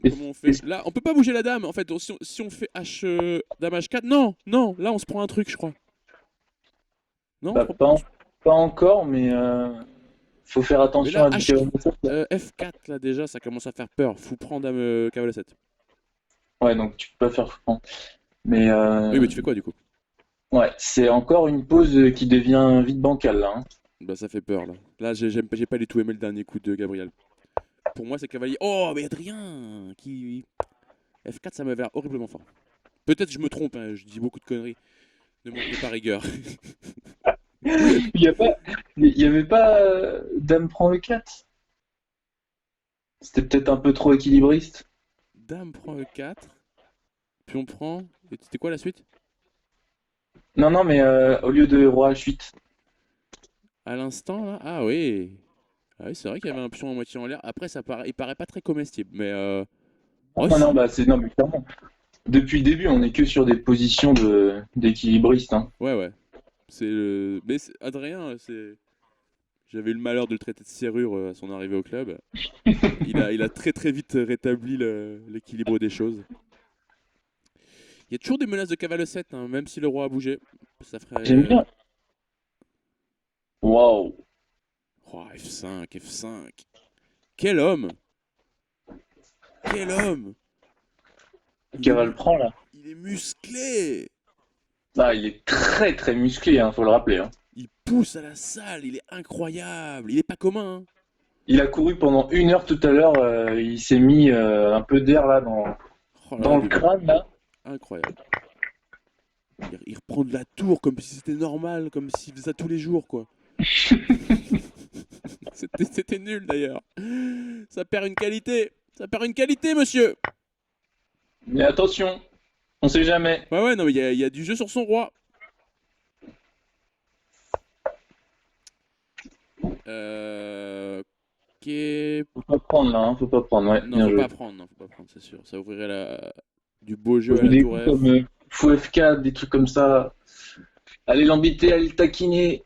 Comment on fait? Là, on peut pas bouger la dame en fait. Si on fait H, dame H4, non, non, là on se prend un truc, je crois. Non, Bah, pas encore, mais faut faire mais attention là, à du cavale 7. F4, là déjà, ça commence à faire peur. Fou prend dame cavale 7. Ouais, donc tu peux pas faire franc. Mais Oui, mais tu fais quoi du coup? ouais, c'est encore une pause qui devient vite bancale là, hein. Bah, ça fait peur là. Là, j'ai pas du tout aimé le dernier coup de Gabriel. Pour moi, c'est cavalier. Oh, mais Adrien qui. F4, ça m'avait l'air horriblement fort. Peut-être que je me trompe, hein, je dis beaucoup de conneries. Ne m'en prenez pas rigueur. Il y a pas, il y avait pas dame prend E4. C'était peut-être un peu trop équilibriste. Dame prend E4. Puis on prend. Et c'était quoi la suite? Non, non, mais au lieu de roi H8. À l'instant, là? Ah oui. Ah oui, c'est vrai qu'il y avait un pion à moitié en l'air. Après, il paraît pas très comestible. Mais oh Ah non, si. bah c'est non, mais clairement. Depuis le début, on est que sur des positions d'équilibriste, hein. Ouais, ouais. Mais Adrien, c'est. J'avais eu le malheur de le traiter de serrure à son arrivée au club. Il a très très vite rétabli l'équilibre des choses. Il y a toujours des menaces de cavale 7, hein, même si le roi a bougé. Ça J'aime ferait. bien. Waouh. Oh, F5, F5. Quel homme! Quel homme! Il est, Cavale prend là. il est musclé! Ah, il est très très musclé, hein, faut le rappeler, hein. Il pousse à la salle, il est incroyable! Il est pas commun, hein. Il a couru pendant 1 heure tout à l'heure. Il s'est mis un peu d'air là Oh là dans là, le crâne là. incroyable. Il reprend de la tour comme si c'était normal, comme s'il faisait ça tous les jours, quoi. C'était nul d'ailleurs. Ça perd une qualité! Ça perd une qualité, monsieur! Mais attention, on sait jamais. Ouais, ouais, non, mais il y a du jeu sur son roi. Ok. Faut pas prendre là, hein, faut pas prendre. Ouais, Non, bien faut joué. pas prendre, non, faut pas prendre, c'est sûr. Ça ouvrirait du beau Faut jeu à jouer la des tour coups F. comme fou F4, des trucs comme ça. Allez l'embêter, allez le taquiner.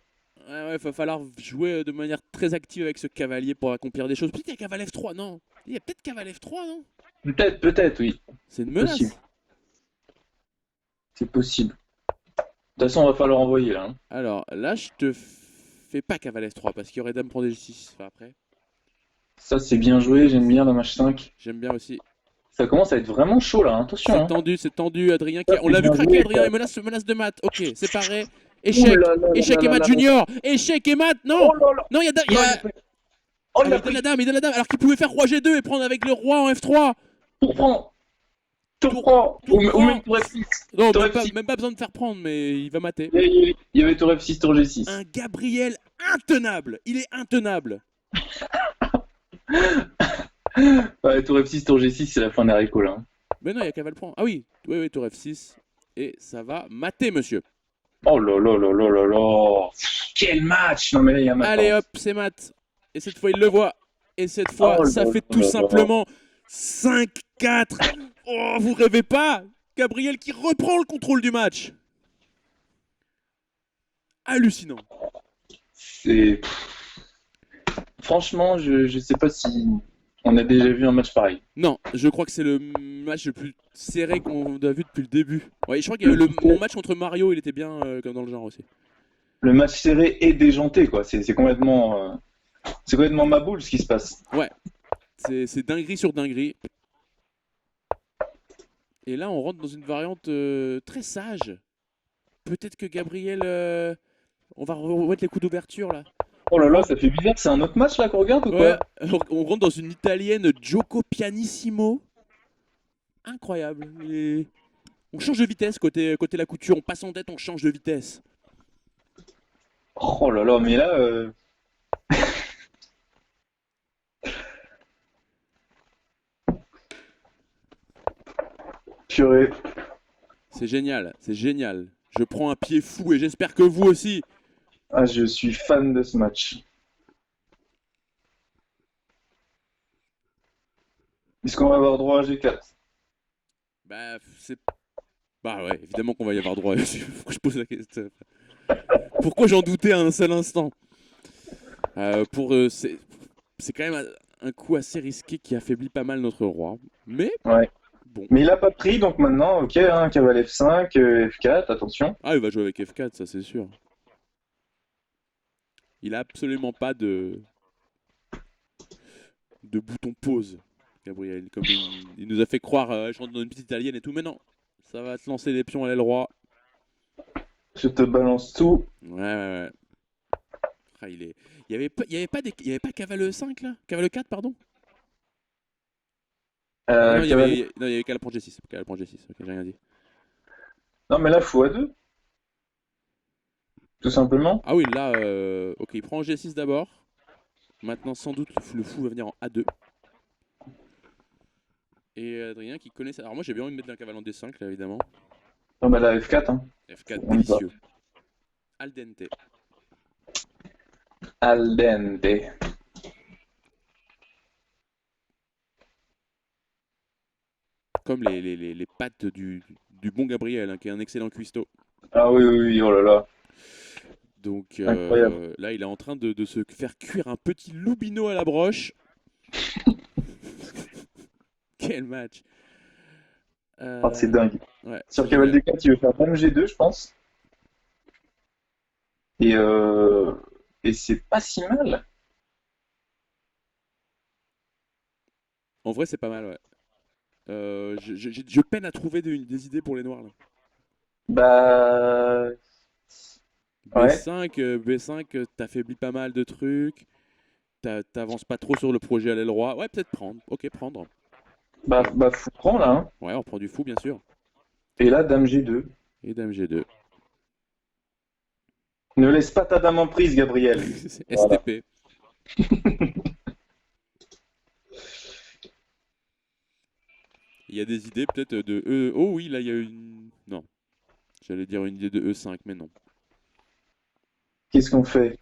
Ouais, ouais, va falloir jouer de manière très active avec ce cavalier pour accomplir des choses. Peut-être qu'il y a cavalier F3, non? Il y a peut-être cavalier F3, non? Peut-être, peut-être, oui. C'est une Possible. menace. C'est possible. De toute façon, on va falloir envoyer là, hein. Alors, là, je te fais pas cavalier F3 parce qu'il y aurait dame pour D6 enfin, après. Ça, c'est bien joué, j'aime bien la match 5. J'aime bien aussi. Ça commence à être vraiment chaud là, hein. Attention, hein. C'est tendu, Adrien. Ça, On c'est l'a vu bien craquer, joué, Adrien, ça. et menace de mat. Ok, séparé. Ouh Échec. là là là Échec là et là mat là. junior. Échec et mat, non. Oh là là. Non, il y a. Non, il a pris. Oh, Ah, il mais a pris. il donne la dame. Alors qu'il pouvait faire roi G2 et prendre avec le roi en F3. Tout prend. Tout Tour, prend. tour Ou même prend. tour F6. Non, Tour même F6. pas besoin de faire prendre, mais il va mater. Il y avait tour F6, tour G6. Un Gabriel intenable. Il est intenable. Ouais, tour F6, tour G6, c'est la fin des haricots là, hein. Mais non, il y a cavale prend. Ah oui, oui, oui, tour F6. Et ça va mater, monsieur. Oh là là là là là là. Quel match! Non mais là, il y a un match, Allez pardon. hop, c'est mat. Et cette fois, il le voit. Et cette fois, Oh là ça là fait là tout là. simplement 5-4. Oh, vous rêvez pas? Gabriel qui reprend le contrôle du match. Hallucinant. C'est... Franchement, je sais pas si on a déjà vu un match pareil. Non, je crois que c'est le match le plus serré qu'on a vu depuis le début. Ouais, je crois qu'il y a eu mon match contre Mario, il était bien comme dans le genre aussi. Le match serré et déjanté, quoi. C'est complètement ma boule ce qui se passe. Ouais, c'est dinguerie sur dinguerie. Et là, on rentre dans une variante très sage. Peut-être que Gabriel... on va remettre les coups d'ouverture là. Oh On là là, rentre, ça fait bizarre, c'est un autre match là qu'on regarde ou ouais, quoi? on rentre dans une italienne Gioco Pianissimo. Incroyable. On change de vitesse côté la couture. On passe en tête, on change de vitesse. Oh là là, mais là, purée. C'est génial, c'est génial. Je prends un pied fou et j'espère que vous aussi. Ah, je suis fan de ce match. Est-ce qu'on va avoir droit à G4? Bah, c'est. Bah ouais, évidemment qu'on va y avoir droit. Pourquoi je pose la question? Pourquoi j'en doutais un seul instant? C'est quand même un coup assez risqué qui affaiblit pas mal notre roi. Mais Ouais. bon. Mais il a pas pris, donc maintenant, ok, hein, cavale F5, F4, attention. Ah, il va jouer avec F4, ça c'est sûr. Il a absolument pas de bouton pause, Gabriel. Comme il nous a fait croire, je rentre dans une petite italienne et tout. Mais non, ça va te lancer les pions à l'aile roi. Je te balance tout. Ouais, ouais, ouais. Ah, il y avait pas cavale 5 là? Cavale 4, pardon? Non, Cavale. non, il y avait cavale pour G6. Cavale pour G6, ok, j'ai rien dit. Non, mais là, fou à 2, tout simplement. Ah oui, là, ok, il prend G6 d'abord. Maintenant, sans doute, le fou va venir en A2. Et Adrien qui connaît ça. Alors moi, j'ai bien envie de mettre un cavale en D5, là, évidemment. Non, bah là, F4, hein. F4, On y va. délicieux. Al dente. Al dente. Comme les pattes du bon Gabriel, hein, qui est un excellent cuistot. Ah oui, oui, oui, oh là là. Donc Incroyable. là, il est en train de se faire cuire un petit loubino à la broche. Quel match! Ah, c'est dingue. Ouais, Sur c'est cavale génial. D4, il veut faire dame G2, je pense. Et, euh, et c'est pas si mal. En vrai, c'est pas mal, ouais. Je peine à trouver des idées pour les noirs, là. Bah, ouais. B5, t'affaiblis pas mal de trucs. T'avances pas trop sur le projet à l'aile roi. Ouais, peut-être prendre. Ok, prendre. Bah, fou prend là, hein. Ouais, on prend du fou, bien sûr. Et là, dame G2. Et dame G2. Ne laisse pas ta dame en prise, Gabriel. Voilà. STP. Il y a des idées peut-être de E. Oh oui, là, il y a une. Non. J'allais dire une idée de E5, mais non. Qu'est-ce qu'on fait?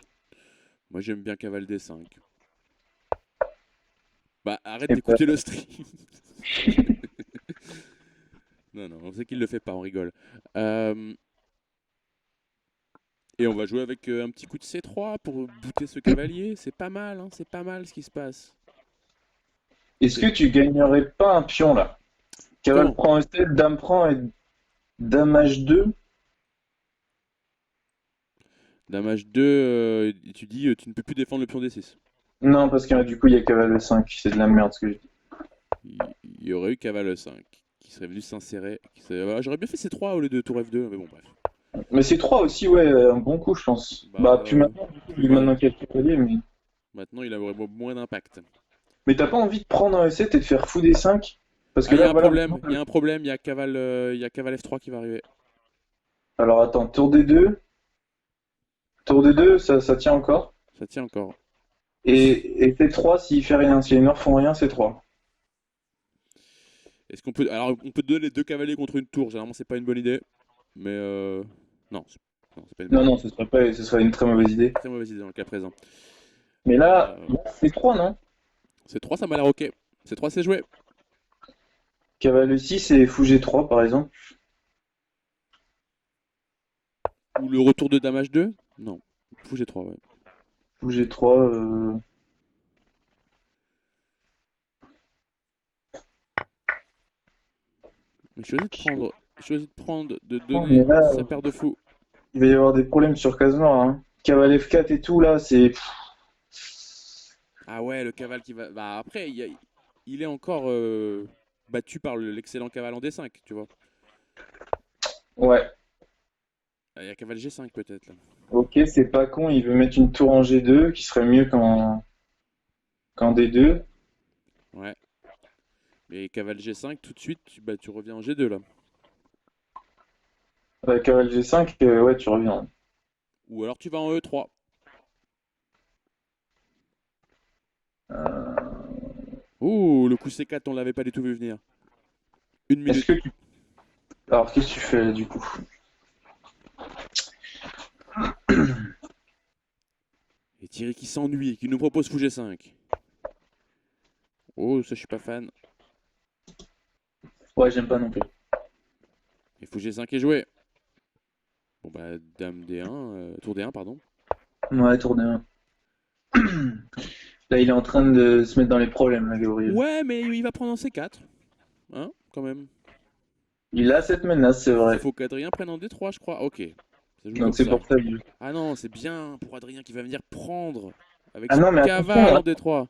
Moi, j'aime bien cavale D5. Bah, arrête Eh ben, d'écouter le stream. Non, non, on sait qu'il le fait pas, on rigole. Euh, Et on va jouer avec un petit coup de C3 pour bouter ce cavalier. C'est pas mal, hein, c'est pas mal ce qui se passe. est-ce que C'est- tu gagnerais pas un pion là? Cavale Comment? prend E7, dame prend et dame H2. Dame H2, tu dis tu ne peux plus défendre le pion D6. Non, parce que du coup, il y a cavale E5. C'est de la merde ce que je dis. Il y aurait eu cavale E5 qui serait venu s'insérer. Ah, j'aurais bien fait C3 au lieu de tour F2, mais bon, bref. Mais c'est 3 aussi, ouais, un bon coup, je pense. Bah, Bah, plus maintenant, du coup, vu ouais, maintenant qu'il y a le cavalier, mais. maintenant il aurait moins d'impact. Mais t'as pas envie de prendre un E7 et de faire fou des 5? Parce que Ah, il y là, a un voilà. problème, il y a un problème, il y a cavale F3 qui va arriver. Alors attends, tour D2. Tour D2, ça tient encore. Ça tient encore. Et C3, s'il fait rien. Si les noirs font rien, C3. Est-ce qu'on peut. Alors, on peut donner les deux cavaliers contre une tour. Généralement, c'est pas une bonne idée. Mais non, non, c'est pas une bonne Non, idée. non, ce serait une très mauvaise idée. Très mauvaise idée dans le cas présent. Mais là, Euh, C3, non? C3, ça m'a l'air ok. C3, c'est joué. Cavale 6 et fou G3, par exemple. Ou le retour de dame H2? Non. Fou G3, ouais. Fou G3, Mais je choisis de prendre, de oh, mais donner là, sa paire de fous. il va y avoir des problèmes sur case noire, hein. Cavale F4 et tout, là, c'est. Ah ouais, le cavale qui va. Bah après, il est encore battu par l'excellent cavale en D5, tu vois. Ouais. Il y a cavale G5 peut-être là. Ok, c'est pas con, il veut mettre une tour en G2, qui serait mieux qu'en D2. Ouais. Mais cavale G5, tout de suite, bah, tu reviens en G2 là. Cavale G5, ouais, tu reviens. Ou alors tu vas en E3. Ouh, le coup C4, on l'avait pas du tout vu venir. Une Est-ce minute. que tu. Alors, qu'est-ce que tu fais, là, du coup? Et Thierry qui s'ennuie, qui nous propose fou G5. Oh, ça, je suis pas fan. Ouais, j'aime pas non plus. Et fou G5 est joué. Bon, bah, dame D1, tour D1, pardon. Ouais, tourner un. Là, il est en train de se mettre dans les problèmes, là, Gabriel. Ouais, mais il va prendre en C4. Hein, quand même. Il a cette menace, c'est Il vrai. faut qu'Adrien prenne en D3, je crois. Ok. Ça joue comme Donc c'est ça. pour ça. Ah non, c'est bien pour Adrien qui va venir prendre avec Ah son non, mais cavale attention, en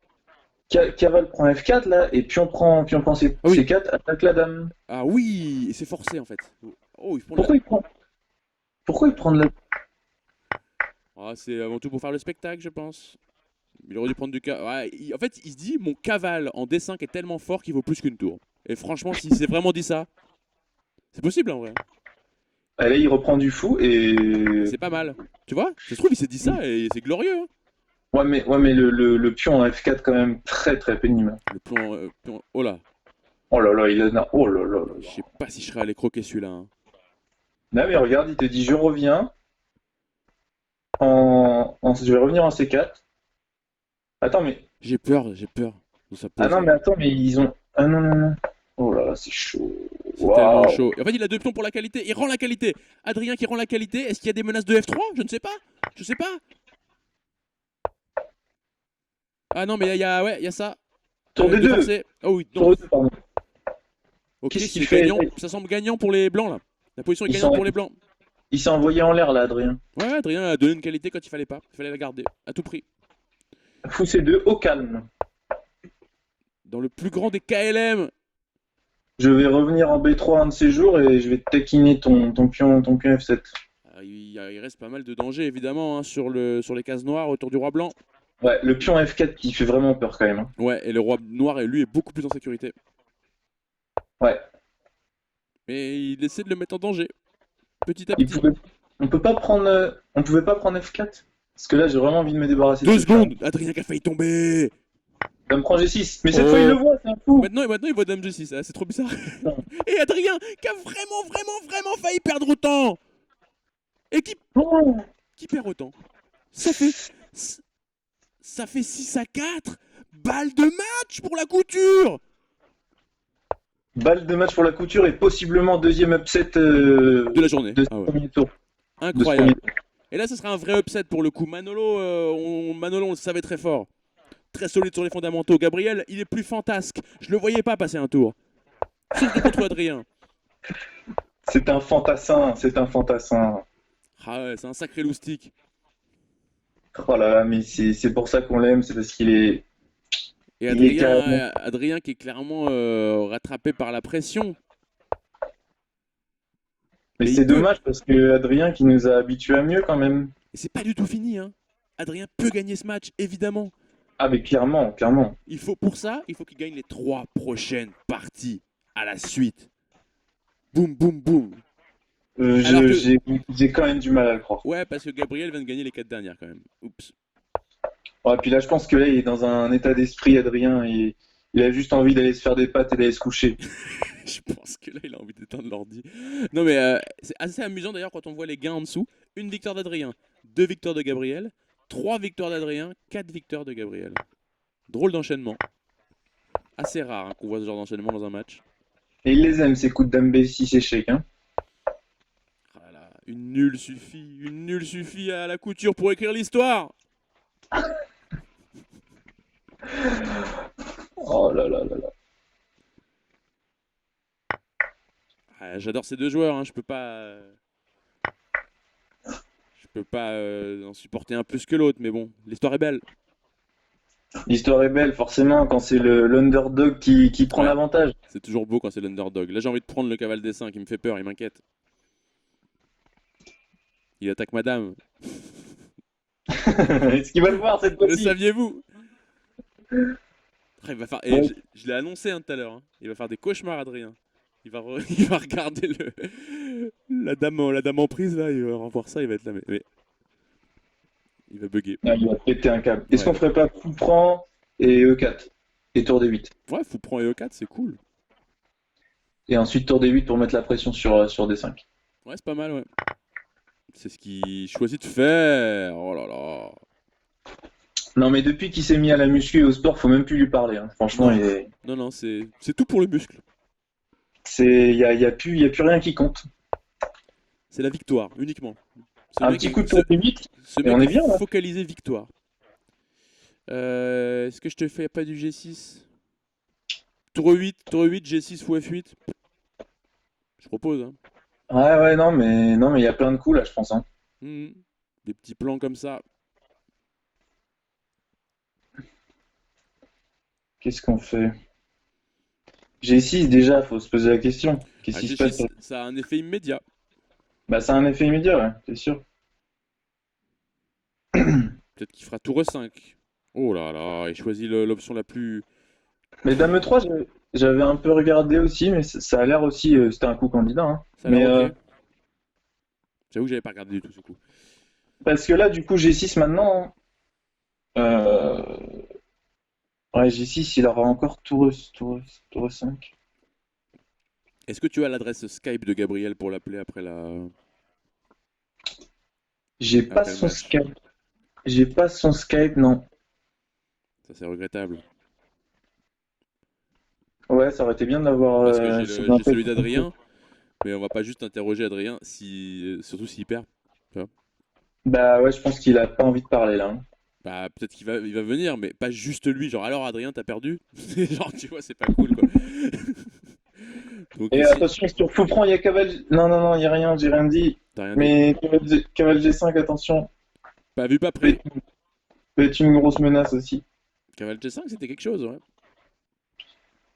D3. Cavale prend F4 là, et puis on prend Ah oui. C4, attaque la dame. Ah oui, et c'est forcé en fait. Oh, il prend de la... Pourquoi il prend Pourquoi il prend de la... Ah, c'est avant tout pour faire le spectacle, je pense. Il aurait dû prendre du cavale. Ouais, en fait, il se dit mon cavale en D5 est tellement fort qu'il vaut plus qu'une tour. Et franchement, s'il s'est vraiment dit ça, c'est possible en vrai. Allez, il reprend du fou Et et... c'est pas mal. Tu vois? Ça se trouve, il s'est dit ça et c'est glorieux. Hein. Ouais, mais le pion en F4 quand même très très pénible. Le plan, oh là, Oh là là, il a... Oh là là là je là. sais pas si je serais allé croquer celui-là. Hein. Là, mais regarde, il te dit je reviens je vais revenir en C4. Attends, mais... J'ai peur de sa Ah pose. non, mais attends, mais ils ont... Ah non, non, non. Oh là là, c'est chaud. C'est tellement Waouh. chaud. Et en fait, il a deux pions pour la qualité. Il rend la qualité. Adrien qui rend la qualité. Est-ce qu'il y a des menaces de F3? Je ne sais pas. Je sais pas. Ah non, mais ouais, il y a ça. Tour des Deux deux. forcés. Oh oui, non. Tour des deux, pardon. Ok, Qu'est-ce qu'il c'est fait? gagnant. Ça semble gagnant pour les blancs là. La position est Ils gagnante sont... pour les blancs. Il s'est envoyé en l'air là, Adrien. Ouais, Adrien a donné une qualité quand il fallait pas. Il fallait la garder à tout prix. Fou C2 au calme. Dans le plus grand des KLM. Je vais revenir en B3 un de ces jours et je vais taquiner ton pion F7. Ah, il reste pas mal de dangers évidemment hein, sur les cases noires autour du roi blanc. Ouais, le pion F4 qui fait vraiment peur quand même. Hein. Ouais, et le roi noir lui est beaucoup plus en sécurité. Ouais. Mais il essaie de le mettre en danger. Petit à Il petit. pouvait... On pouvait pas prendre F4? Parce que là, j'ai vraiment envie de me débarrasser de Deux ce pion. secondes. Adrien qui a failli tomber. Dame prend G6. Mais cette fois, il le voit, c'est un fou. Maintenant, il voit Dame G6. Ah, c'est trop bizarre. Et Adrien, qui a vraiment failli perdre autant. Et Oh. qui perd autant. Ça fait 6-4. Balle de match pour la couture. Balle de match pour la couture et possiblement deuxième upset De la journée. de ce Ah ouais. premier tour. Incroyable. Et là, ce sera un vrai upset pour le coup. Manolo, on le savait très fort. Très solide sur les fondamentaux. Gabriel, il est plus fantasque. Je le voyais pas passer un tour. Surtout contre Adrien. C'est un fantassin, c'est un fantassin. Ah ouais, c'est un sacré loustic. Oh là là, mais c'est pour ça qu'on l'aime, c'est parce qu'il est... Et Il est carrément... Adrien qui est clairement rattrapé par la pression. Mais Et c'est il peut. dommage parce que Adrien qui nous a habitués à mieux quand même. Et c'est pas du tout fini. Hein. Adrien peut gagner ce match, évidemment. Ah mais clairement, clairement. Pour ça, il faut qu'il gagne les 3 prochaines parties à la suite. Boum, boum, boum. Alors que... J'ai quand même du mal à le croire. Ouais, parce que Gabriel vient de gagner les 4 dernières quand même. Oups. Ouais, puis là je pense que là il est dans un état d'esprit, Adrien, il a juste envie d'aller se faire des pâtes et d'aller se coucher. Je pense que là, il a envie d'éteindre l'ordi. Non, mais c'est assez amusant d'ailleurs quand on voit les gains en dessous. Une victoire d'Adrien, 2 victoires de Gabriel, 3 victoires d'Adrien, 4 victoires de Gabriel. Drôle d'enchaînement. Assez rare hein, qu'on voit ce genre d'enchaînement dans un match. Et il les aime ces coups de dame B6 échec, hein. Ah là, une nulle suffit à la couture pour écrire l'histoire. Oh là là là là. Ah, j'adore ces deux joueurs, hein, je peux pas. Je peux pas en supporter un plus que l'autre, mais bon, l'histoire est belle. L'histoire est belle, forcément, quand c'est l'underdog qui prend Ouais. l'avantage. C'est toujours beau quand c'est l'underdog. Là, j'ai envie de prendre le cavale des 5, il me fait peur, il m'inquiète. Il attaque madame. Est-ce qu'il va le voir cette Le fois-ci? saviez-vous? Ah, il va faire... Et Ouais. je l'ai annoncé hein, tout à l'heure. Hein. Il va faire des cauchemars, Adrien. Il va regarder la dame en prise, là. Il va revoir ça, il va être là. Mais... Il va bugger. Ah, il va péter un câble. Est-ce Ouais. qu'on ferait pas coup prend et E4 et tour D8? Ouais, fou prend E4, c'est cool. Et ensuite tour D8 pour mettre la pression sur D5. Ouais, c'est pas mal, ouais. C'est ce qu'il choisit de faire. Oh là là. Non, mais depuis qu'il s'est mis à la muscu et au sport, faut même plus lui parler, hein. Franchement, Non, non, c'est tout pour le muscle. y a plus rien qui compte. C'est la victoire, uniquement. Ce Un mec petit est, coup de ce, pompe vite, ce et on mec est est bien là. focalisé victoire. Est-ce que je te fais pas du G6? Tour 8, G6 ou F8? Je propose, hein. Ouais, non, mais il y a plein de coups là, je pense, hein. Mhm. Des petits plans comme ça. Qu'est-ce qu'on fait? G6 déjà, faut se poser la question. Qu'est-ce Ah, qui se passe? G6, ça a un effet immédiat. Bah, ça a un effet immédiat, ouais, c'est sûr. Peut-être qu'il fera tour 5. Oh là là, il choisit l'option la plus. Mais Dame 3, j'avais un peu regardé aussi, mais ça a l'air aussi, c'était un coup candidat, hein. Ça a l'air Mais ok. J'avoue que j'avais pas regardé du tout ce coup. parce que là, du coup, G6 maintenant, euh, ouais, G6, il aura encore tour 5. Est-ce que tu as l'adresse Skype de Gabriel pour l'appeler J'ai pas après le son match? Skype. J'ai pas son Skype, non. Ça, c'est regrettable. Ouais, ça aurait été bien d'avoir Parce que son j'ai appel. celui d'Adrien, mais on va pas juste interroger Adrien, surtout s'il perd. Tu vois. Bah ouais, je pense qu'il a pas envie de parler là, hein. Bah, peut-être il va venir, mais pas juste lui. Genre, alors Adrien, t'as perdu? Genre, tu vois, c'est pas cool quoi. Donc, Et si. attention, sur Foufran, il y a Caval. Non, non, non, il y a rien, j'ai rien dit. T'as rien dit? Mais Caval G5, attention, Pas vu, pas peut pris. être peut être une grosse menace aussi. Cavale G5, c'était quelque chose, ouais.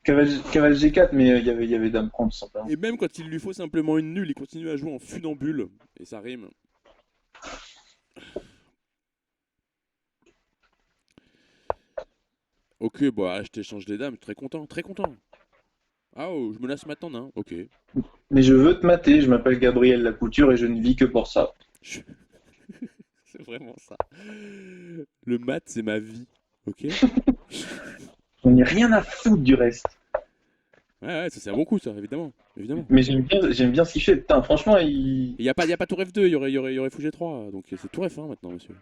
Caval G4, mais il y avait Dame prendre tout simplement. Et même quand il lui faut simplement une nulle, il continue à jouer en funambule. Et ça rime. Ok, bah, je t'échange des dames, très content, très content. Ah, oh, je menace maintenant, hein. Ok. Mais je veux te mater, je m'appelle Gabriel Lacouture et je ne vis que pour ça. Je- C'est vraiment ça. Le mat, c'est ma vie. Ok? Ouais, On n'est rien à foutre du reste. ouais, ça c'est un bon coup, ça, évidemment. Évidemment. Mais j'aime bien ce qu'il fait. Putain, franchement, Il y a pas tour F2, il y aurait fou G3. Donc c'est tour F1 maintenant, monsieur.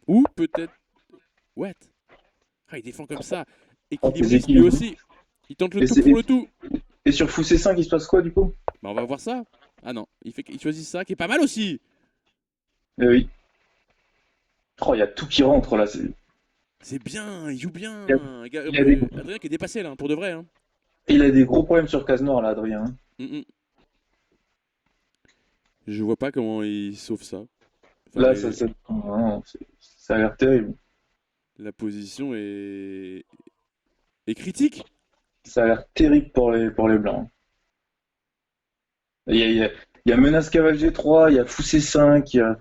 Ou peut-être. What? Ah, il défend comme ça. oh, c'est Équilibriste lui équilibré. aussi. Il tente le Et, tout pour le tout. et sur Fou C5, il se passe quoi du coup? Bah, on va voir ça. Ah non, il choisit ça, qui est pas mal aussi. Oui. Oh, il y a tout qui rentre là. C'est bien, il joue bien. Il a, il a des, Adrien qui est dépassé là, pour de vrai. Hein. il a des gros problèmes sur Case-Noir là, Adrien, hein. Mm, mm. Je vois pas comment il sauve ça. Enfin, Là, non, ça a l'air terrible. la position est critique. Ça a l'air terrible pour les Blancs. Il y a Menace Cavale G3, il y a Fou C5, il y a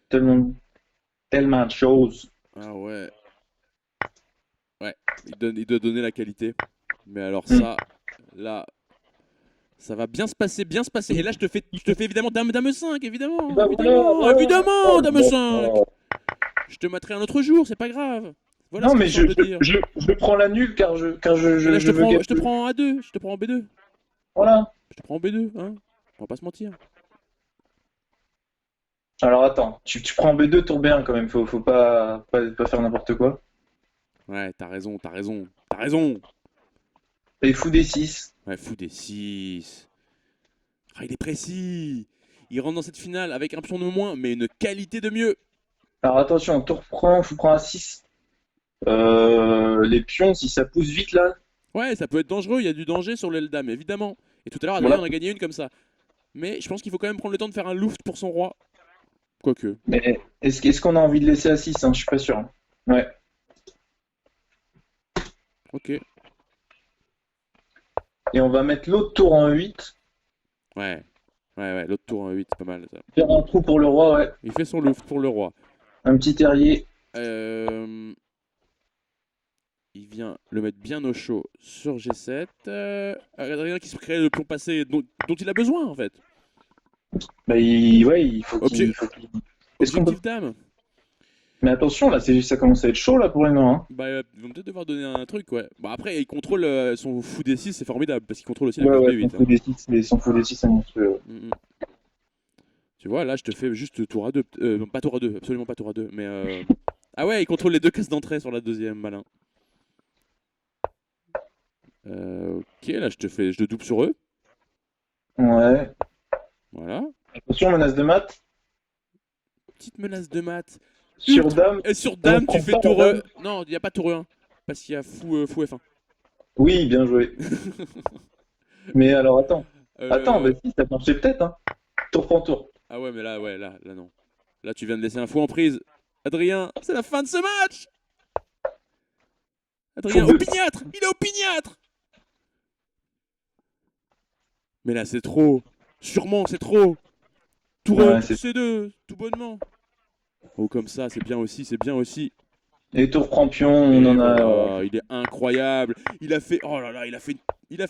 tellement, tellement de choses. Ah ouais. Ouais, il doit donner la qualité. Mais alors Hmm. ça, là, ça va bien se passer, bien se passer. Et là, je te fais évidemment dame 5, évidemment, Bah voilà, évidemment, voilà. évidemment, Oh, dame bah, 5. Je te mettrai un autre jour, c'est pas grave. Voilà non, ce que mais je je, tente de dire. je, je prends la nulle car Et là, je veux je te gagner. prends en A2, je te prends en B2. Voilà. Je te prends en B2, hein. On va pas se mentir. Alors attends, tu prends B2 tour B1 quand même, faut pas faire n'importe quoi. Ouais, t'as raison, t'as raison, t'as raison. Et Fou D6. Ouais, fou des 6. Ah, il est précis. Il rentre dans cette finale avec un pion de moins, mais une qualité de mieux. Alors attention, tour prend, Fou prend A6. Les pions, si ça pousse vite là, Ouais, ça peut être dangereux, il y a du danger sur l'aile dame, évidemment. Et tout à l'heure, Adrien voilà. en a gagné une comme ça. Mais je pense qu'il faut quand même prendre le temps de faire un loft pour son roi. Quoique. Mais est-ce qu'on a envie de laisser A6, hein? Je suis pas sûr, hein. Ouais. Ok. Et on va mettre l'autre tour en 8. Ouais. Ouais, l'autre tour en 8, c'est pas mal ça. Faire un trou pour le roi, ouais. Il fait son loft pour le roi. Un petit terrier. Euh, Il vient le mettre bien au chaud sur G7. Adrien qui se crée le pion passé dont il a besoin en fait. Bah, ouais, il faut qu'il. Obje- il faut qu'il- Est-ce qu'on peut. Objectif dame. Mais attention, là, ça commence à être chaud là pour les Noirs, hein. Bah, ils vont peut-être devoir donner un truc, ouais. Bah, après, il contrôle son fou D6, c'est formidable parce qu'il contrôle aussi la Ouais, case ouais, B8. Hein. son faux D6, c'est monstrueux. Mm, mm. Tu vois, là, je te fais juste tour à deux. Pas tour à deux, absolument pas tour à deux. Mais ah ouais, il contrôle les deux cases d'entrée sur la deuxième, malin. Ok, là, je te double sur eux. Ouais. Voilà. Attention, menace de mat. Petite menace de mat. Sur dame. Et sur On dame, prend tu fais pas la tour. dame. Non, il n'y a pas tour E1. Parce qu'il y a fou F1. Oui, bien joué. Mais alors, attends. Attends, bah Euh, si, ça marchait peut-être, hein. Tour prend tour. Ah ouais, mais là, ouais, là, non. Là, tu viens de laisser un fou en prise. Adrien, c'est la fin de ce match. Tour Adrien, 2. opiniâtre. Il est opiniâtre. Mais là, c'est trop. Sûrement, c'est trop. Tour Ouais, tour C2, tout bonnement. Oh, comme ça, c'est bien aussi, c'est bien aussi. Et tour prend pion, on Et en a. voilà, il est incroyable. Il a fait, oh là là, il a fait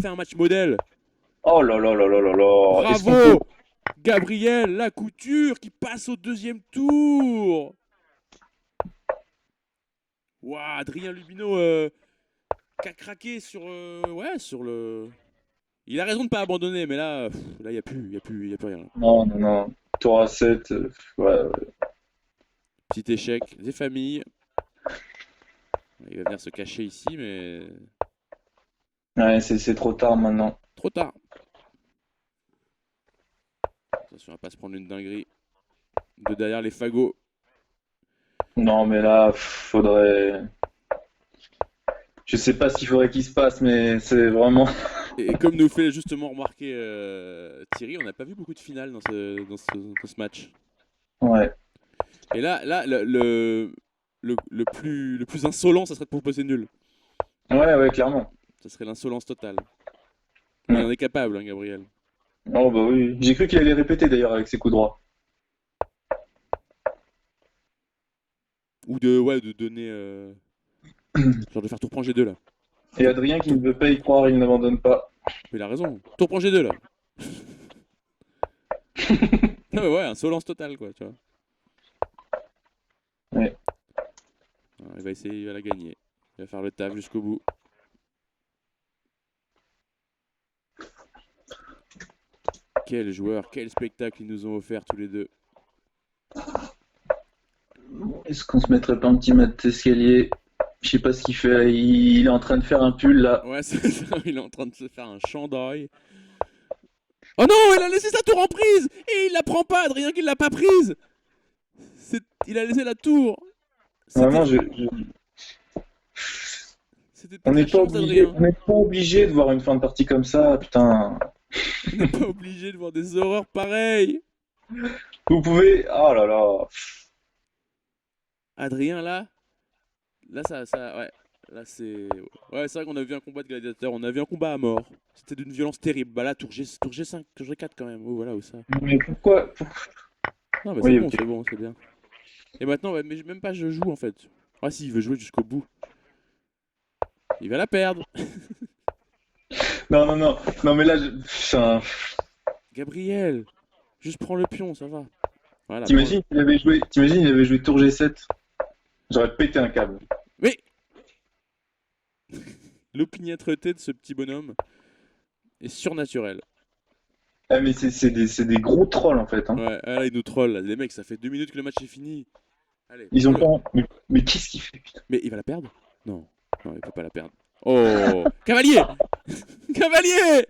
un match modèle. Oh là là là là là là. Est-ce qu'on peut. Bravo, Gabriel Lacouture qui passe au deuxième tour. Waouh, Adrien Lubino qui a craqué sur, ouais, sur le. Il a raison de pas abandonner, mais là, là, il y a plus, y a plus rien. Non, non, non. Tour à 7. Ouais, ouais. Petit échec des familles. Il va venir se cacher ici, mais Ouais, c'est trop tard maintenant. trop tard. Attention à pas se prendre une dinguerie de derrière les fagots. Non, mais là, faudrait. Je sais pas ce qu'il faudrait qu'il se passe, mais c'est vraiment. Et comme nous fait justement remarquer Thierry, on n'a pas vu beaucoup de finales dans ce match. Ouais. Et là le plus insolent, ça serait de proposer nul. Ouais, ouais, clairement. Ça serait l'insolence totale. Mais il Ouais. en est capable, hein, Gabriel. Oh, bah oui. J'ai cru qu'il allait répéter d'ailleurs avec ses coups droits. Ou de donner. Genre de faire tour prend G2 là. Et Tour- Adrien qui tour- ne veut pas y croire, il n'abandonne pas. Mais il a raison. Tour prend G2 là. Non mais ouais, insolence totale quoi, tu vois. Ouais. Alors, il va essayer, il va la gagner. Il va faire le taf jusqu'au bout. Quel joueur, quel spectacle ils nous ont offert tous les deux. Est-ce qu'on se mettrait pas un petit mat d'escalier? Je sais pas ce qu'il fait. Il est en train de faire un pull là. Ouais, c'est ça, il est en train de se faire un chandail. Oh non, il a laissé sa tour en prise et il la prend pas, Adrien qu'il l'a pas prise. Il a laissé la tour. Vraiment, C'était c'était on peut-être n'est la pas chance obligé, d'Adrien. on n'est pas obligé de voir une fin de partie comme ça. Putain. On n'est pas obligé de voir des horreurs pareilles. Vous pouvez. Oh là là. Adrien là ouais. Là c'est ouais, c'est vrai qu'on a vu un combat de gladiateurs, on a vu un combat à mort. C'était d'une violence terrible. Bah là tour G5, tour G4 quand même. Oh voilà où ça. Mais pourquoi? Non, mais Oui, ok. c'est bon, c'est bien. Et maintenant ouais, mais même pas je joue en fait. Ah si, il veut jouer jusqu'au bout. Il va la perdre. Non, non, non. Non, mais là, putain. Gabriel, juste prends le pion, ça va. Voilà, T'imagines, il avait joué tour G7. J'aurais pété un câble. Mais l'opiniâtreté de ce petit bonhomme est surnaturelle. Ah, mais c'est des gros trolls en fait, hein. Ouais, ah, là, il nous troll. Là. Les mecs, ça fait 2 minutes que le match est fini. Allez, Ils ont prends-le. pas. Mais qu'est-ce qu'il fait, putain? Mais il va la perdre? Non, non, il peut pas la perdre. Oh, Cavalier! Cavalier!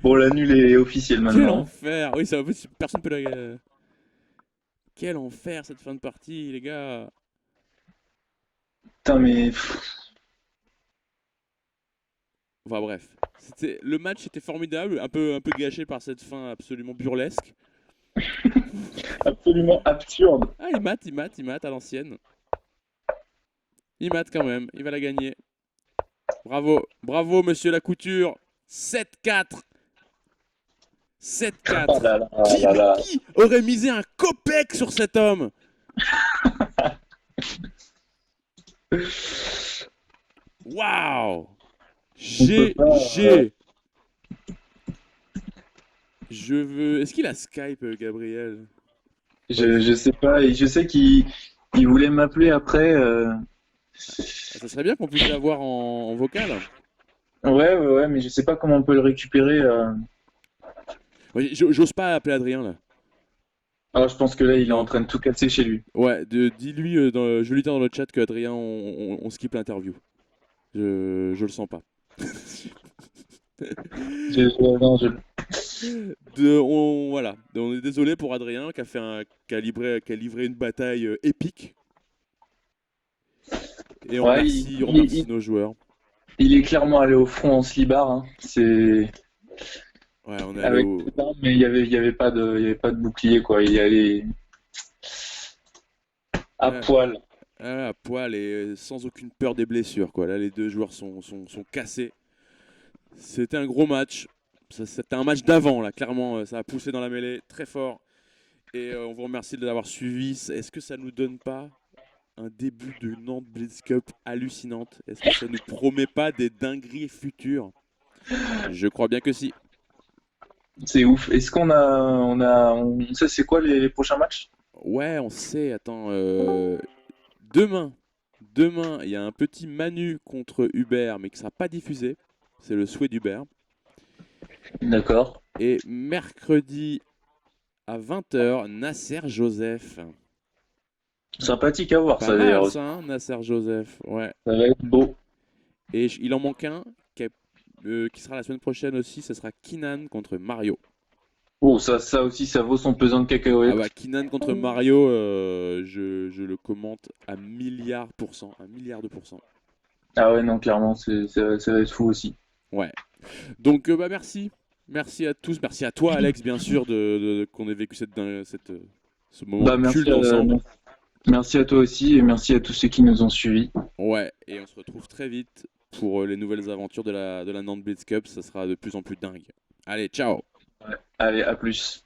Bon, la nulle est officielle Quel maintenant, hein. enfer! Oui, ça, personne peut la. Quel enfer cette fin de partie, les gars! Putain, mais. Enfin bref, le match était formidable, un peu gâché par cette fin absolument burlesque. Absolument absurde. Ah, il mate à l'ancienne. Il mate quand même, il va la gagner. Bravo, bravo monsieur Lacouture. 7-4. Oh 7-4. là là là là. Qui aurait misé un copec sur cet homme? Waouh! On peut pas. GG. Je veux. Est-ce qu'il a Skype, Gabriel? Je sais pas. Et je sais qu'il voulait m'appeler après. Ça serait bien qu'on puisse l'avoir en vocal. Ouais, ouais, ouais, mais je sais pas comment on peut le récupérer. Ouais, j'ose pas appeler Adrien là. Ah, je pense que là, il est en Non. train de tout casser chez lui. Ouais, dis-lui, je lui dis dans le chat que Adrien, on skip l'interview. Je le sens pas. Non, Voilà, on est désolé pour Adrien qui a livré une bataille épique. Et Ouais, on remercie nos joueurs. il est clairement allé au front en slibard, hein. C'est Ouais, on est allé avec au, ses armes, mais il y avait pas de bouclier, quoi. Il y allait à ouais, poil. à poil et sans aucune peur des blessures, quoi. Là, les deux joueurs sont cassés. C'était un gros match. C'était un match d'avant, là, clairement. Ça a poussé dans la mêlée très fort. Et on vous remercie de l'avoir suivi. Est-ce que ça nous donne pas un début de Nantes Blitz Cup hallucinante? Est-ce que ça nous promet pas des dingueries futures? Je crois bien que si. C'est ouf. Est-ce on sait c'est quoi les prochains matchs? Ouais, on sait. Attends. Demain, il y a un petit Manu contre Hubert, mais qui sera pas diffusé. C'est le souhait d'Hubert. D'accord. Et mercredi à 20h, Nasser Joseph. Sympathique à voir, Pas ça d'ailleurs mal aussi. ça, hein, Nasser Joseph. Ouais. Ça va être beau. Et il en manque un qui sera la semaine prochaine aussi. Ce sera Kinan contre Mario. Oh, ça aussi, ça vaut son pesant de Ah bah cacahuètes. Kinan contre Mario, je le commente à milliard pour cent. Un milliard de pourcents. Ah ouais, non, clairement, ça va être fou aussi. Ouais. Donc bah merci. Merci à tous. Merci à toi Alex bien sûr qu'on ait vécu ce moment Bah, culte ensemble. merci à toi aussi et merci à tous ceux qui nous ont suivis. Ouais, et on se retrouve très vite pour les nouvelles aventures de la Nantes Blitz Cup. Ça sera de plus en plus dingue. Allez, ciao! Ouais. Allez, à plus.